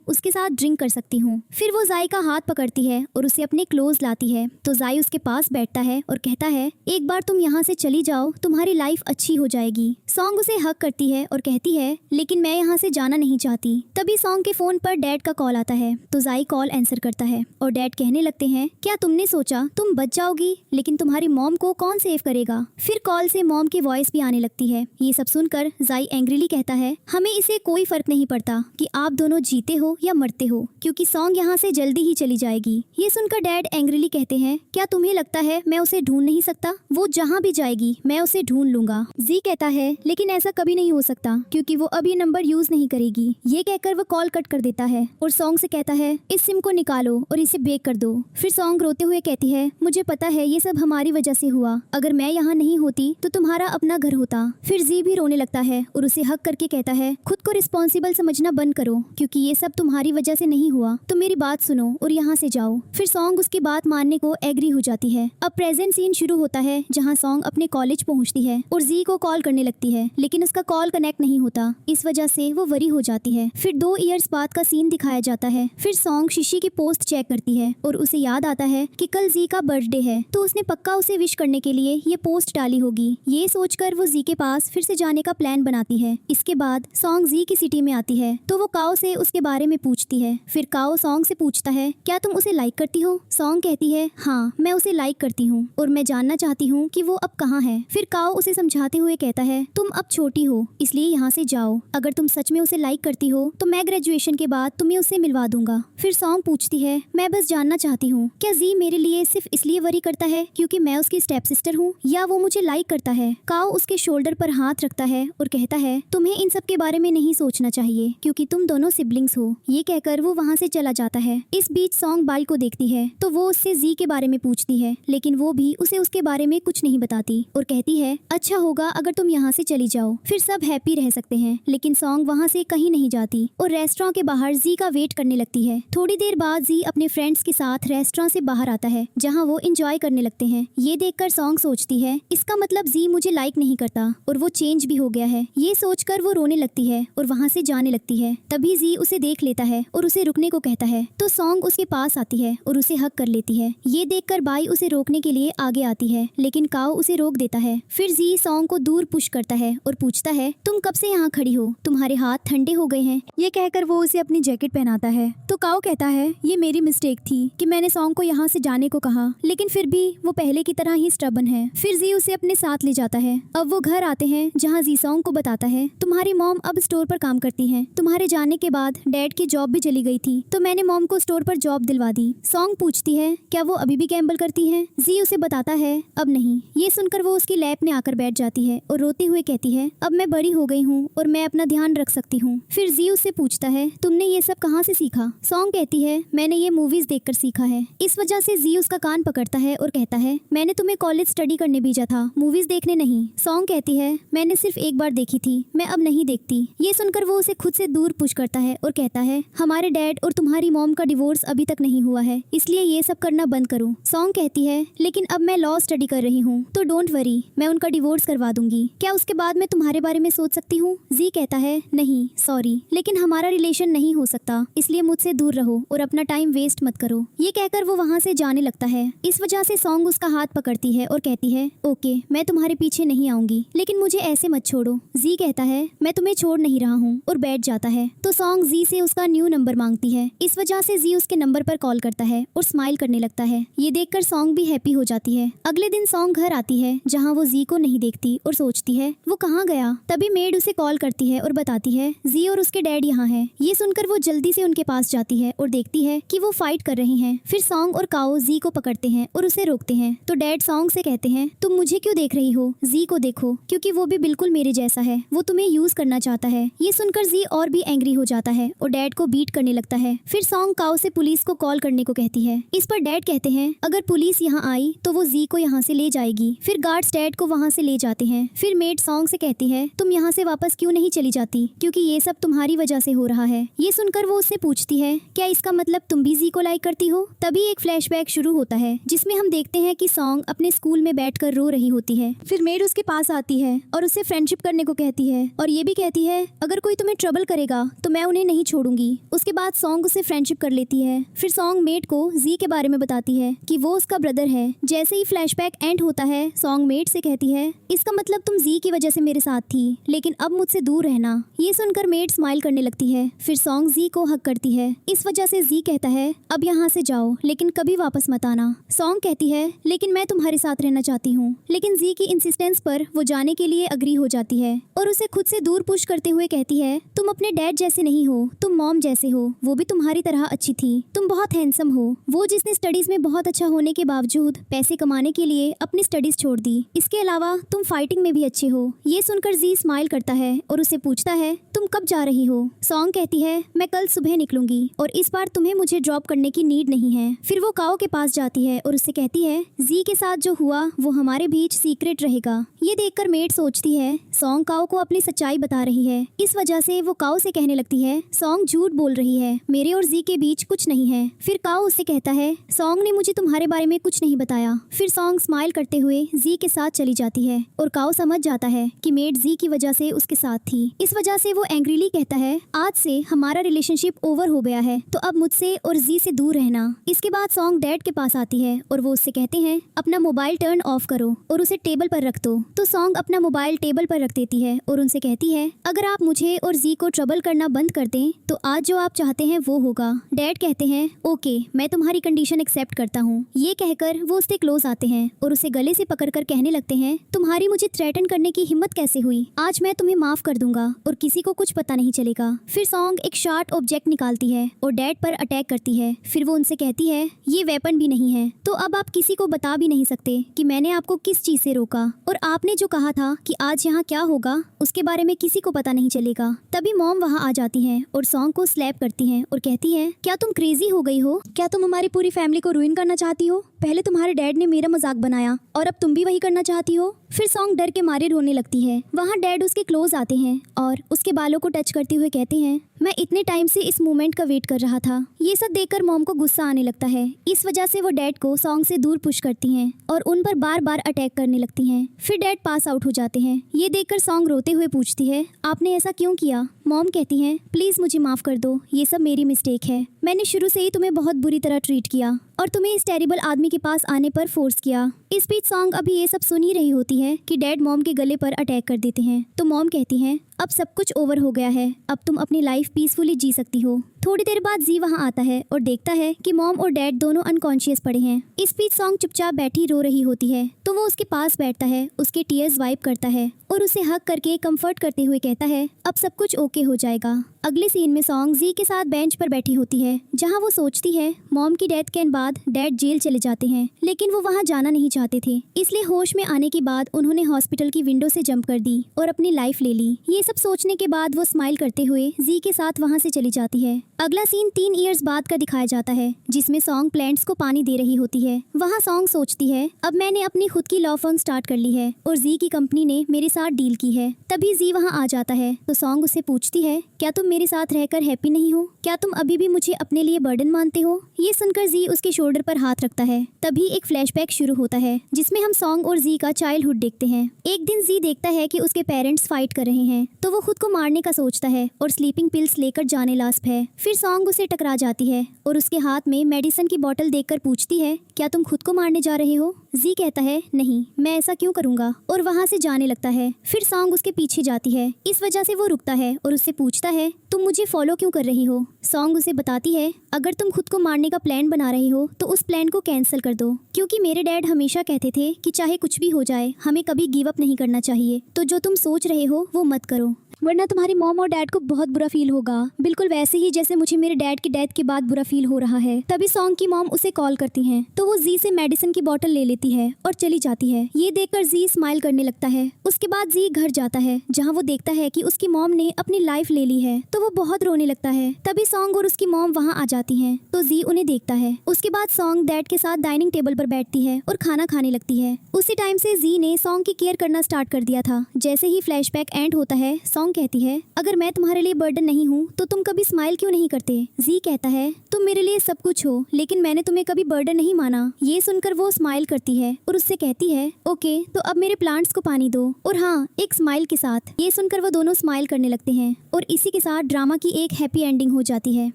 Speaker 1: उसके साथ ड्रिंक कर सकती हूँ। फिर वो जाई का हाथ पकड़ती है और उसे अपने क्लोज लाती है। तो जाई उसके पास बैठता है और कहता है, एक बार तुम यहाँ से चली जाओ, तुम्हारी लाइफ अच्छी हो जाएगी। सॉन्ग उसे हक करती है और कहती है, लेकिन मैं यहाँ से जाना नहीं चाहती। तभी सॉन्ग के फोन पर डैड का कॉल आता है। तो जाई कॉल आंसर करता है और डैड कहने लगते हैं, क्या तुमने सोचा तुम बच जाओगी, लेकिन तुम्हारी मॉम को कौन सेव करेगा? फिर कॉल से मॉम की वॉइस भी आने लगती है। ये सब सुनकर जाई एंग्रीली कहता है, हमें इसे कोई फर्क नहीं पड़ता कि आप दोनों जीते हो या मरते हो, क्योंकि सॉन्ग यहाँ से जल्दी ही चली जाएगी। ये सुनकर डैड एंग्रीली कहते हैं, क्या तुम्हें लगता है मैं उसे ढूंढ नहीं सकता? वो जहाँ भी जाएगी मैं उसे ढूंढ लूंगा। जी कहता है, लेकिन ऐसा कभी नहीं हो सकता, क्योंकि वो अब ये नंबर यूज नहीं करेगी। ये कहकर वो कॉल कट कर देता है और सॉन्ग से कहता है, इस सिम को निकालो और इसे ब्रेक कर दो। फिर सॉन्ग रोते हुए कहती है, मुझे पता है ये सब हमारी वजह से हुआ, अगर मैं यहाँ नहीं होती तो तुम्हारा अपना घर होता। फिर जी भी रोने लगता है और उसे हक करके कहता है, खुद को रिस्पॉन्सिबल समझना बंद करो, क्योंकि ये सब तुम्हारी वजह से नहीं हुआ, तो मेरी बात सुनो और यहाँ से जाओ। फिर सॉन्ग उसकी बात मानने को एग्री हो जाती है। अब प्रेजेंट सीन शुरू होता है, जहाँ सॉन्ग अपने कॉलेज पहुँचती है और जी को कॉल करने लगती है, लेकिन उसका कॉल कनेक्ट नहीं होता। इस वजह से वो वरी हो जाती है। फिर 2 इयर्स बाद का सीन दिखाया जाता है। फिर सॉन्ग शिशी की पोस्ट चेक करती है और उसे याद आता है कि कल जी का बर्थडे है, तो उसने पक्का उसे विश करने के लिए ये पोस्ट डाली होगी। ये सोचकर वो जी के पास फिर से जाने का प्लान बनाती है। इसके बाद सॉन्ग जी की सिटी में आती है, तो वो काओ से उसके बारे में पूछती है। फिर काओ सॉन्ग से पूछता है, क्या तुम उसे लाइक करती हो? सॉन्ग कहती है, हाँ मैं उसे लाइक करती हूँ और मैं जानना चाहती हूँ कि वो अब कहाँ है। फिर काओ उसे समझाते हुए कहता है, तुम अब छोटी हो, इसलिए यहाँ से जाओ। अगर तुम सच में उसे लाइक करती हो तो मैं ग्रेजुएशन के बाद तुम्हें उससे मिलवा दूंगा। फिर सॉन्ग पूछती है, मैं बस जानना चाहती हूँ, क्या जी मेरे लिए सिर्फ इसलिए वरी करता है क्योंकि मैं उसकी स्टेप सिस्टर हूँ, या वो मुझे लाइक करता है? काओ उसके शोल्डर पर हाथ रखता है और कहता है, तुम्हें इन सब के बारे में नहीं सोचना चाहिए, क्योंकि तुम दोनों सिबलिंग्स हो। ये कहकर वो वहाँ से चला जाता है। इस बीच सॉन्ग बाल को देखती है तो वो उससे जी के बारे में पूछती है, लेकिन वो भी उसे उसके बारे में कुछ नहीं बताती और कहती है, अच्छा होगा अगर तुम यहाँ से चली जाओ, फिर सब हैप्पी रह सकते हैं। लेकिन सॉन्ग वहाँ से कहीं नहीं जाती और रेस्टोरेंट के बाहर जी का वेट करने लगती है। थोड़ी देर बाद जी अपने फ्रेंड्स के साथ रेस्टोरेंट से बाहर आता है, जहाँ वो एंजॉय करने लगते हैं। ये देखकर सॉन्ग सोचती है, इसका मतलब जी मुझे लाइक नहीं करता और वो चेंज भी हो गया है। ये सोचकर वो रोने लगती है और वहाँ से जाने लगती है। तभी जी उसे देख लेता है और उसे रुकने को कहता है, तो सॉन्ग उसके पास आती है और उसे हक कर लेती है। ये देखकर बाई उसे रोकने के लिए आगे आती है, लेकिन काओ उसे रोक देता है। फिर जी सॉन्ग को दूर पुश करता है और पूछता है, तुम कब से यहाँ खड़ी हो? तुम्हारे हाथ ठंडे हो गए हैं। ये कहकर वो उसे अपनी जैकेट पहनाता है। तो काओ कहता है, ये मेरी मिस्टेक थी कि मैंने सॉन्ग को यहाँ से जाने को कहा, लेकिन फिर भी वो पहले की तरह ही स्टबन है। फिर जी उसे अपने साथ ले जाता है। अब वो घर आते हैं, जहाँ जी सॉन्ग को बताता है, तुम्हारी मॉम अब स्टोर पर काम करती है। तुम्हारे जाने के बाद डैड की जॉब भी चली गई थी, तो मैंने मॉम को स्टोर पर जॉब दिलवा दी। सॉन्ग पूछती है, क्या वो अभी भी गैम्बल करती है? जी उसे बताता है, अब नहीं। ये सुनकर वो उसकी लैप में आकर बैठ जाती है और रोते हुए कहती है, अब मैं बड़ी हो गई हूँ और मैं अपना ध्यान रख सकती हूँ। फिर जी उससे पूछता है, तुमने ये सब कहाँ से सीखा? सॉन्ग कहती है, मैंने ये मूवीज देखकर सीखा है। इस वजह से जी उसका कान पकड़ता है और कहता है, मैंने तुम्हें कॉलेज स्टडी करने भेजा था, मूवीज देखने नहीं। सॉन्ग कहती है, मैंने सिर्फ एक बार देखी थी, मैं अब नहीं देखती। ये सुनकर वो उसे खुद से दूर पुश करता है और कहता है, हमारे डैड और तुम्हारी मॉम का डिवोर्स अभी तक नहीं हुआ है, इसलिए ये सब करना बंद करो। सॉन्ग कहती है, लेकिन अब मैं लॉ स्टडी कर रही हूँ, तो डोंट वरी, मैं उनका डिवोर्स करवा दूंगी। क्या उसके बाद मैं तुम्हारे बारे में सोच सकती हूँ? जी कहता है, नहीं सॉरी, लेकिन हमारा रिलेशन नहीं हो सकता, इसलिए मुझसे दूर रहो और अपना टाइम वेस्ट मत करो। ये कहकर वो वहाँ से जाने लगता है। इस वजह से सॉन्ग उसका हाथ पकड़ती है और कहती है, ओके मैं तुम्हारे पीछे नहीं आऊंगी, लेकिन मुझे ऐसे मत छोड़ो। जी कहता है, मैं तुम्हें छोड़ नहीं रहा हूँ और बैठ जाता है। तो सॉन्ग जी से उसका न्यू नंबर मांगती मांगती है। इस वजह से जी उसके नंबर पर कॉल करता है और स्माइल करने लगता है। ये देखकर सॉन्ग भी हैप्पी हो जाती है। अगले दिन सॉन्ग घर आती है जहाँ वो जी को नहीं देखती और सोचती है वो कहाँ गया। तभी मेड उसे कॉल करती है और बताती है जी और उसके डैड यहाँ है। ये सुनकर वो जल्दी से उनके पास जाती है और देखती है कि वो फाइट कर रही हैं। फिर सॉन्ग और काओ जी को पकड़ते हैं और उसे रोकते हैं। तो डैड सॉन्ग से कहते हैं तुम मुझे क्यों देख रही हो, जी को देखो, क्योंकि वो भी बिल्कुल मेरे जैसा है, वो तुम्हें यूज करना चाहता है। ये सुनकर जी और भी एंग्री हो जाता है और डैड को बीट करने लगता है। फिर सॉन्ग काओ से पुलिस को कॉल करने को कहती है। इस पर डैड कहते हैं अगर पुलिस यहाँ आई तो वो जी को यहाँ से ले जाएगी। फिर गार्ड्स डैड को वहाँ से ले जाते हैं। फिर मेड सॉन्ग से कहती है तुम यहाँ से वापस क्यों नहीं चली जाती, क्योंकि ये सब तुम्हारी वजह से हो रहा है। ये सुनकर वो उससे पूछती है क्या इसका मतलब तुम भी जी को लाइक करती हो। तभी एक फ्लैशबैक शुरू होता है जिसमें हम देखते हैं कि सॉन्ग अपने स्कूल में बैठकर रो रही होती है। फिर मेड उसके पास आती है और उससे फ्रेंडशिप करने को कहती है और ये भी कहती है अगर कोई तुम्हें ट्रबल करेगा तो मैं उन्हें नहीं छोड़ूंगी। उसके बाद सॉन्ग उससे फ्रेंडशिप कर लेती है। फिर सॉन्ग मेड को जी के बारे में बताती है कि वो उसका ब्रदर है। जैसे ही फ्लैशबैक एंड होता है सॉन्ग मेड से कहती है इसका मतलब तुम जी की वजह से मेरे साथ थी लेकिन अब मुझसे दूर रहना। ये सुनकर मेड स्माइल करने लगती है। फिर सॉन्ग जी को हक करती है। इस वजह से जी कहता है अब यहाँ से जाओ लेकिन कभी वापस मत आना। सॉन्ग कहती है लेकिन मैं तुम्हारे साथ रहना चाहती हूँ। लेकिन जी की इंसिस्टेंस पर वो जाने के लिए अग्री हो जाती है और उसे खुद से दूर पुश करते हुए कहती है तुम अपने डैड जैसे नहीं हो, तुम मॉम जैसे हो, वो भी तुम्हारी तरह अच्छी थी, तुम बहुत हैंडसम हो, वो जिसने स्टडीज में बहुत अच्छा होने के बावजूद पैसे कमाने के लिए अपनी स्टडीज छोड़ दी। इसके अलावा तुम फाइटिंग में भी अच्छे हो। ये सुनकर जी स्माइल करता है और उसे पूछता है तुम कब जा रही हो। सॉन्ग कहती है मैं कल सुबह निकलूंगी और इस बार तुम्हें मुझे ड्रॉप करने की नीड नहीं है। फिर वो काओ के पास जाती है और उससे कहती है जी के साथ जो हुआ वो हमारे बीच सीक्रेट रहेगा। ये देखकर मेड सोचती है सॉन्ग काओ को अपनी सच्चाई बता रही है। इस वजह से वो काओ से कहने लगती है सॉन्ग झूठ बोल रही है, मेरे और जी के बीच कुछ नहीं है। फिर काओ उससे कहता है सॉन्ग ने मुझे तुम्हारे बारे में कुछ नहीं बताया। फिर सॉन्ग स्माइल करते हुए जी के साथ चली जाती है और काओ समझ जाता है कि मेड जी की वजह से उसके साथ थी। इस वजह से वो एंग्रीली कहता है आज से हमारा रिलेशनशिप ओवर हो गया है तो अब मुझसे और जी से दूर रहना। इसके बाद सॉन्ग डैड के पास आती है और वो उससे कहते हैं अपना मोबाइल टर्न ऑफ करो और उसे टेबल पर रख दो। तो सॉन्ग अपना मोबाइल टेबल पर रख देती है और उनसे कहती है अगर आप मुझे और जी को ट्रबल करना बंद कर दें तो आज जो आप चाहते हैं वो होगा। डैड कहते हैं ओके मैं तुम्हारी कंडीशन एक्सेप्ट करता हूँ। ये कहकर वो उससे क्लोज आते हैं और उसे गले से पकड़कर कहने लगते हैं तुम्हारी मुझे थ्रेटन करने की हिम्मत कैसे हुई, आज मैं तुम्हें माफ कर दूंगा और किसी को कुछ पता नहीं चलेगा। फिर सॉन्ग एक शार्प ऑब्जेक्ट निकालती है और डैड पर अटैक करती है। फिर वो उनसे कहती है ये वेपन भी नहीं है तो अब आप किसी को बता भी नहीं सकते कि मैंने आपको किस चीज से रोका और आपने जो कहा था कि आज यहाँ क्या होगा उसके बारे में किसी को पता नहीं चलेगा। तभी मॉम वहाँ आ जाती हैं और सॉन्ग को स्लैप करती हैं और कहती हैं क्या तुम क्रेजी हो गई हो, क्या तुम हमारी पूरी फैमिली को रुइन करना चाहती हो। पहले तुम्हारे डैड ने मेरा मजाक बनाया और अब तुम भी वही करना चाहती हो। फिर सॉन्ग डर के मारे रोने लगती है। वहाँ डैड उसके क्लोज आते हैं और उसके बालों को टच करते हुए कहते हैं मैं इतने टाइम से इस मोमेंट का वेट कर रहा था। ये सब देखकर मॉम को गुस्सा आने लगता है। इस वजह से वो डैड को सॉन्ग से दूर पुश करती हैं और उन पर बार बार अटैक करने लगती हैं। फिर डैड पास आउट हो जाते हैं। ये देखकर सॉन्ग रोते हुए पूछती है आपने ऐसा क्यों किया। मॉम कहती हैं प्लीज मुझे माफ कर दो, ये सब मेरी मिस्टेक है। मैंने शुरू से ही तुम्हें बहुत बुरी तरह ट्रीट किया और तुम्हें इस टेरिबल आदमी के पास आने पर फोर्स किया। इस बीच सॉन्ग अभी ये सब सुन ही रही होती है कि डैड मॉम के गले पर अटैक कर देते हैं। तो मॉम कहती हैं अब सब कुछ ओवर हो गया है, अब तुम अपनी लाइफ पीसफुली जी सकती हो। थोड़ी देर बाद जी वहाँ आता है और देखता है कि मॉम और डैड दोनों अनकॉन्शियस पड़े हैं। इस बीच सॉन्ग चुपचाप बैठी रो रही होती है तो वो उसके पास बैठता है, उसके टीयर्स वाइप करता है और उसे हग करके कंफर्ट करते हुए कहता है अब सब कुछ ओके हो जाएगा। अगले सीन में सॉन्ग जी के साथ बेंच पर बैठी होती है जहाँ वो सोचती है मॉम की डेथ के बाद डैड जेल चले जाते हैं लेकिन वो वहाँ जाना नहीं चाहते थे, इसलिए होश में आने के बाद उन्होंने हॉस्पिटल की विंडो से जंप कर दी और अपनी लाइफ ले ली। ये सब सोचने के बाद वो स्माइल करते हुए जी के साथ वहाँ से चली जाती है। अगला सीन 3 इयर्स बाद का दिखाया जाता है जिसमें सॉन्ग प्लांट्स को पानी दे रही होती है। वहाँ सॉन्ग सोचती है अब मैंने अपनी खुद की लॉ फर्म स्टार्ट कर ली है और जी की कंपनी ने मेरे साथ डील की है। तभी जी वहाँ आ जाता है तो सॉन्ग उससे पूछती है क्या तुम मेरे साथ रहकर हैप्पी नहीं हो, क्या तुम अभी भी मुझे अपने लिए बर्डन मानते हो। ये सुनकर जी उसके शोल्डर पर हाथ रखता है। तभी एक फ्लैशबैक शुरू होता है जिसमें हम सॉन्ग और जी का चाइल्डहुड देखते हैं। एक दिन जी देखता है कि उसके पेरेंट्स फाइट कर रहे हैं तो वो खुद को मारने का सोचता है और स्लीपिंग पिल्स लेकर जाने लायक है। फिर फिर सॉन्ग उसे टकरा जाती है और उसके हाथ में मेडिसिन की बोतल देखकर पूछती है, क्या तुम खुद को मारने जा रहे हो? जी कहता है, नहीं, मैं ऐसा क्यों करूंगा, और वहाँ से जाने लगता है। फिर सॉन्ग उसके पीछे जाती है। इस वजह से वो रुकता है और उससे पूछता है, तुम मुझे फॉलो क्यों कर रही हो? सॉन्ग उसे बताती है, अगर तुम खुद को मारने का प्लान बना रहे हो तो उस प्लान को कैंसिल कर दो, क्योंकि मेरे डैड हमेशा कहते थे कि चाहे कुछ भी हो जाए हमें कभी गिव अप नहीं करना चाहिए। तो जो तुम सोच रहे हो वो मत करो, वरना तुम्हारी मॉम और डैड को बहुत बुरा फील होगा, बिल्कुल वैसे ही जैसे मुझे मेरे डैड की डेथ के बाद बुरा फील हो रहा है। तभी सॉन्ग की मॉम उसे कॉल करती हैं, तो वो जी से मेडिसिन की बोतल ले लेती है और चली जाती है। ये देखकर जी स्माइल करने लगता है। उसके बाद जी घर जाता है, जहाँ वो देखता है कि उसकी मॉम ने अपनी लाइफ ले ली है, तो वो बहुत रोने लगता है। तभी सॉन्ग और उसकी मॉम वहाँ आ जाती हैं, तो जी उन्हें देखता है। उसके बाद सॉन्ग डैड के साथ डाइनिंग टेबल पर बैठती है और खाना खाने लगती है। उसी टाइम से जी ने सॉन्ग की केयर करना स्टार्ट कर दिया था। जैसे ही फ्लैशबैक एंड होता है, सॉन्ग कहती है, अगर मैं तुम्हारे लिए बर्डन नहीं हूँ तो तुम कभी स्माइल क्यों नहीं करते? जी कहता है, तुम मेरे लिए सब कुछ हो, लेकिन मैंने तुम्हें कभी बर्डन नहीं माना। ये सुनकर वो स्माइल करती है और उससे कहती है, ओके, तो अब मेरे प्लांट्स को पानी दो, और हाँ, एक स्माइल के साथ। ये सुनकर वो दोनों स्माइल करने लगते हैं और इसी के साथ ड्रामा की एक हैप्पी एंडिंग हो जाती है।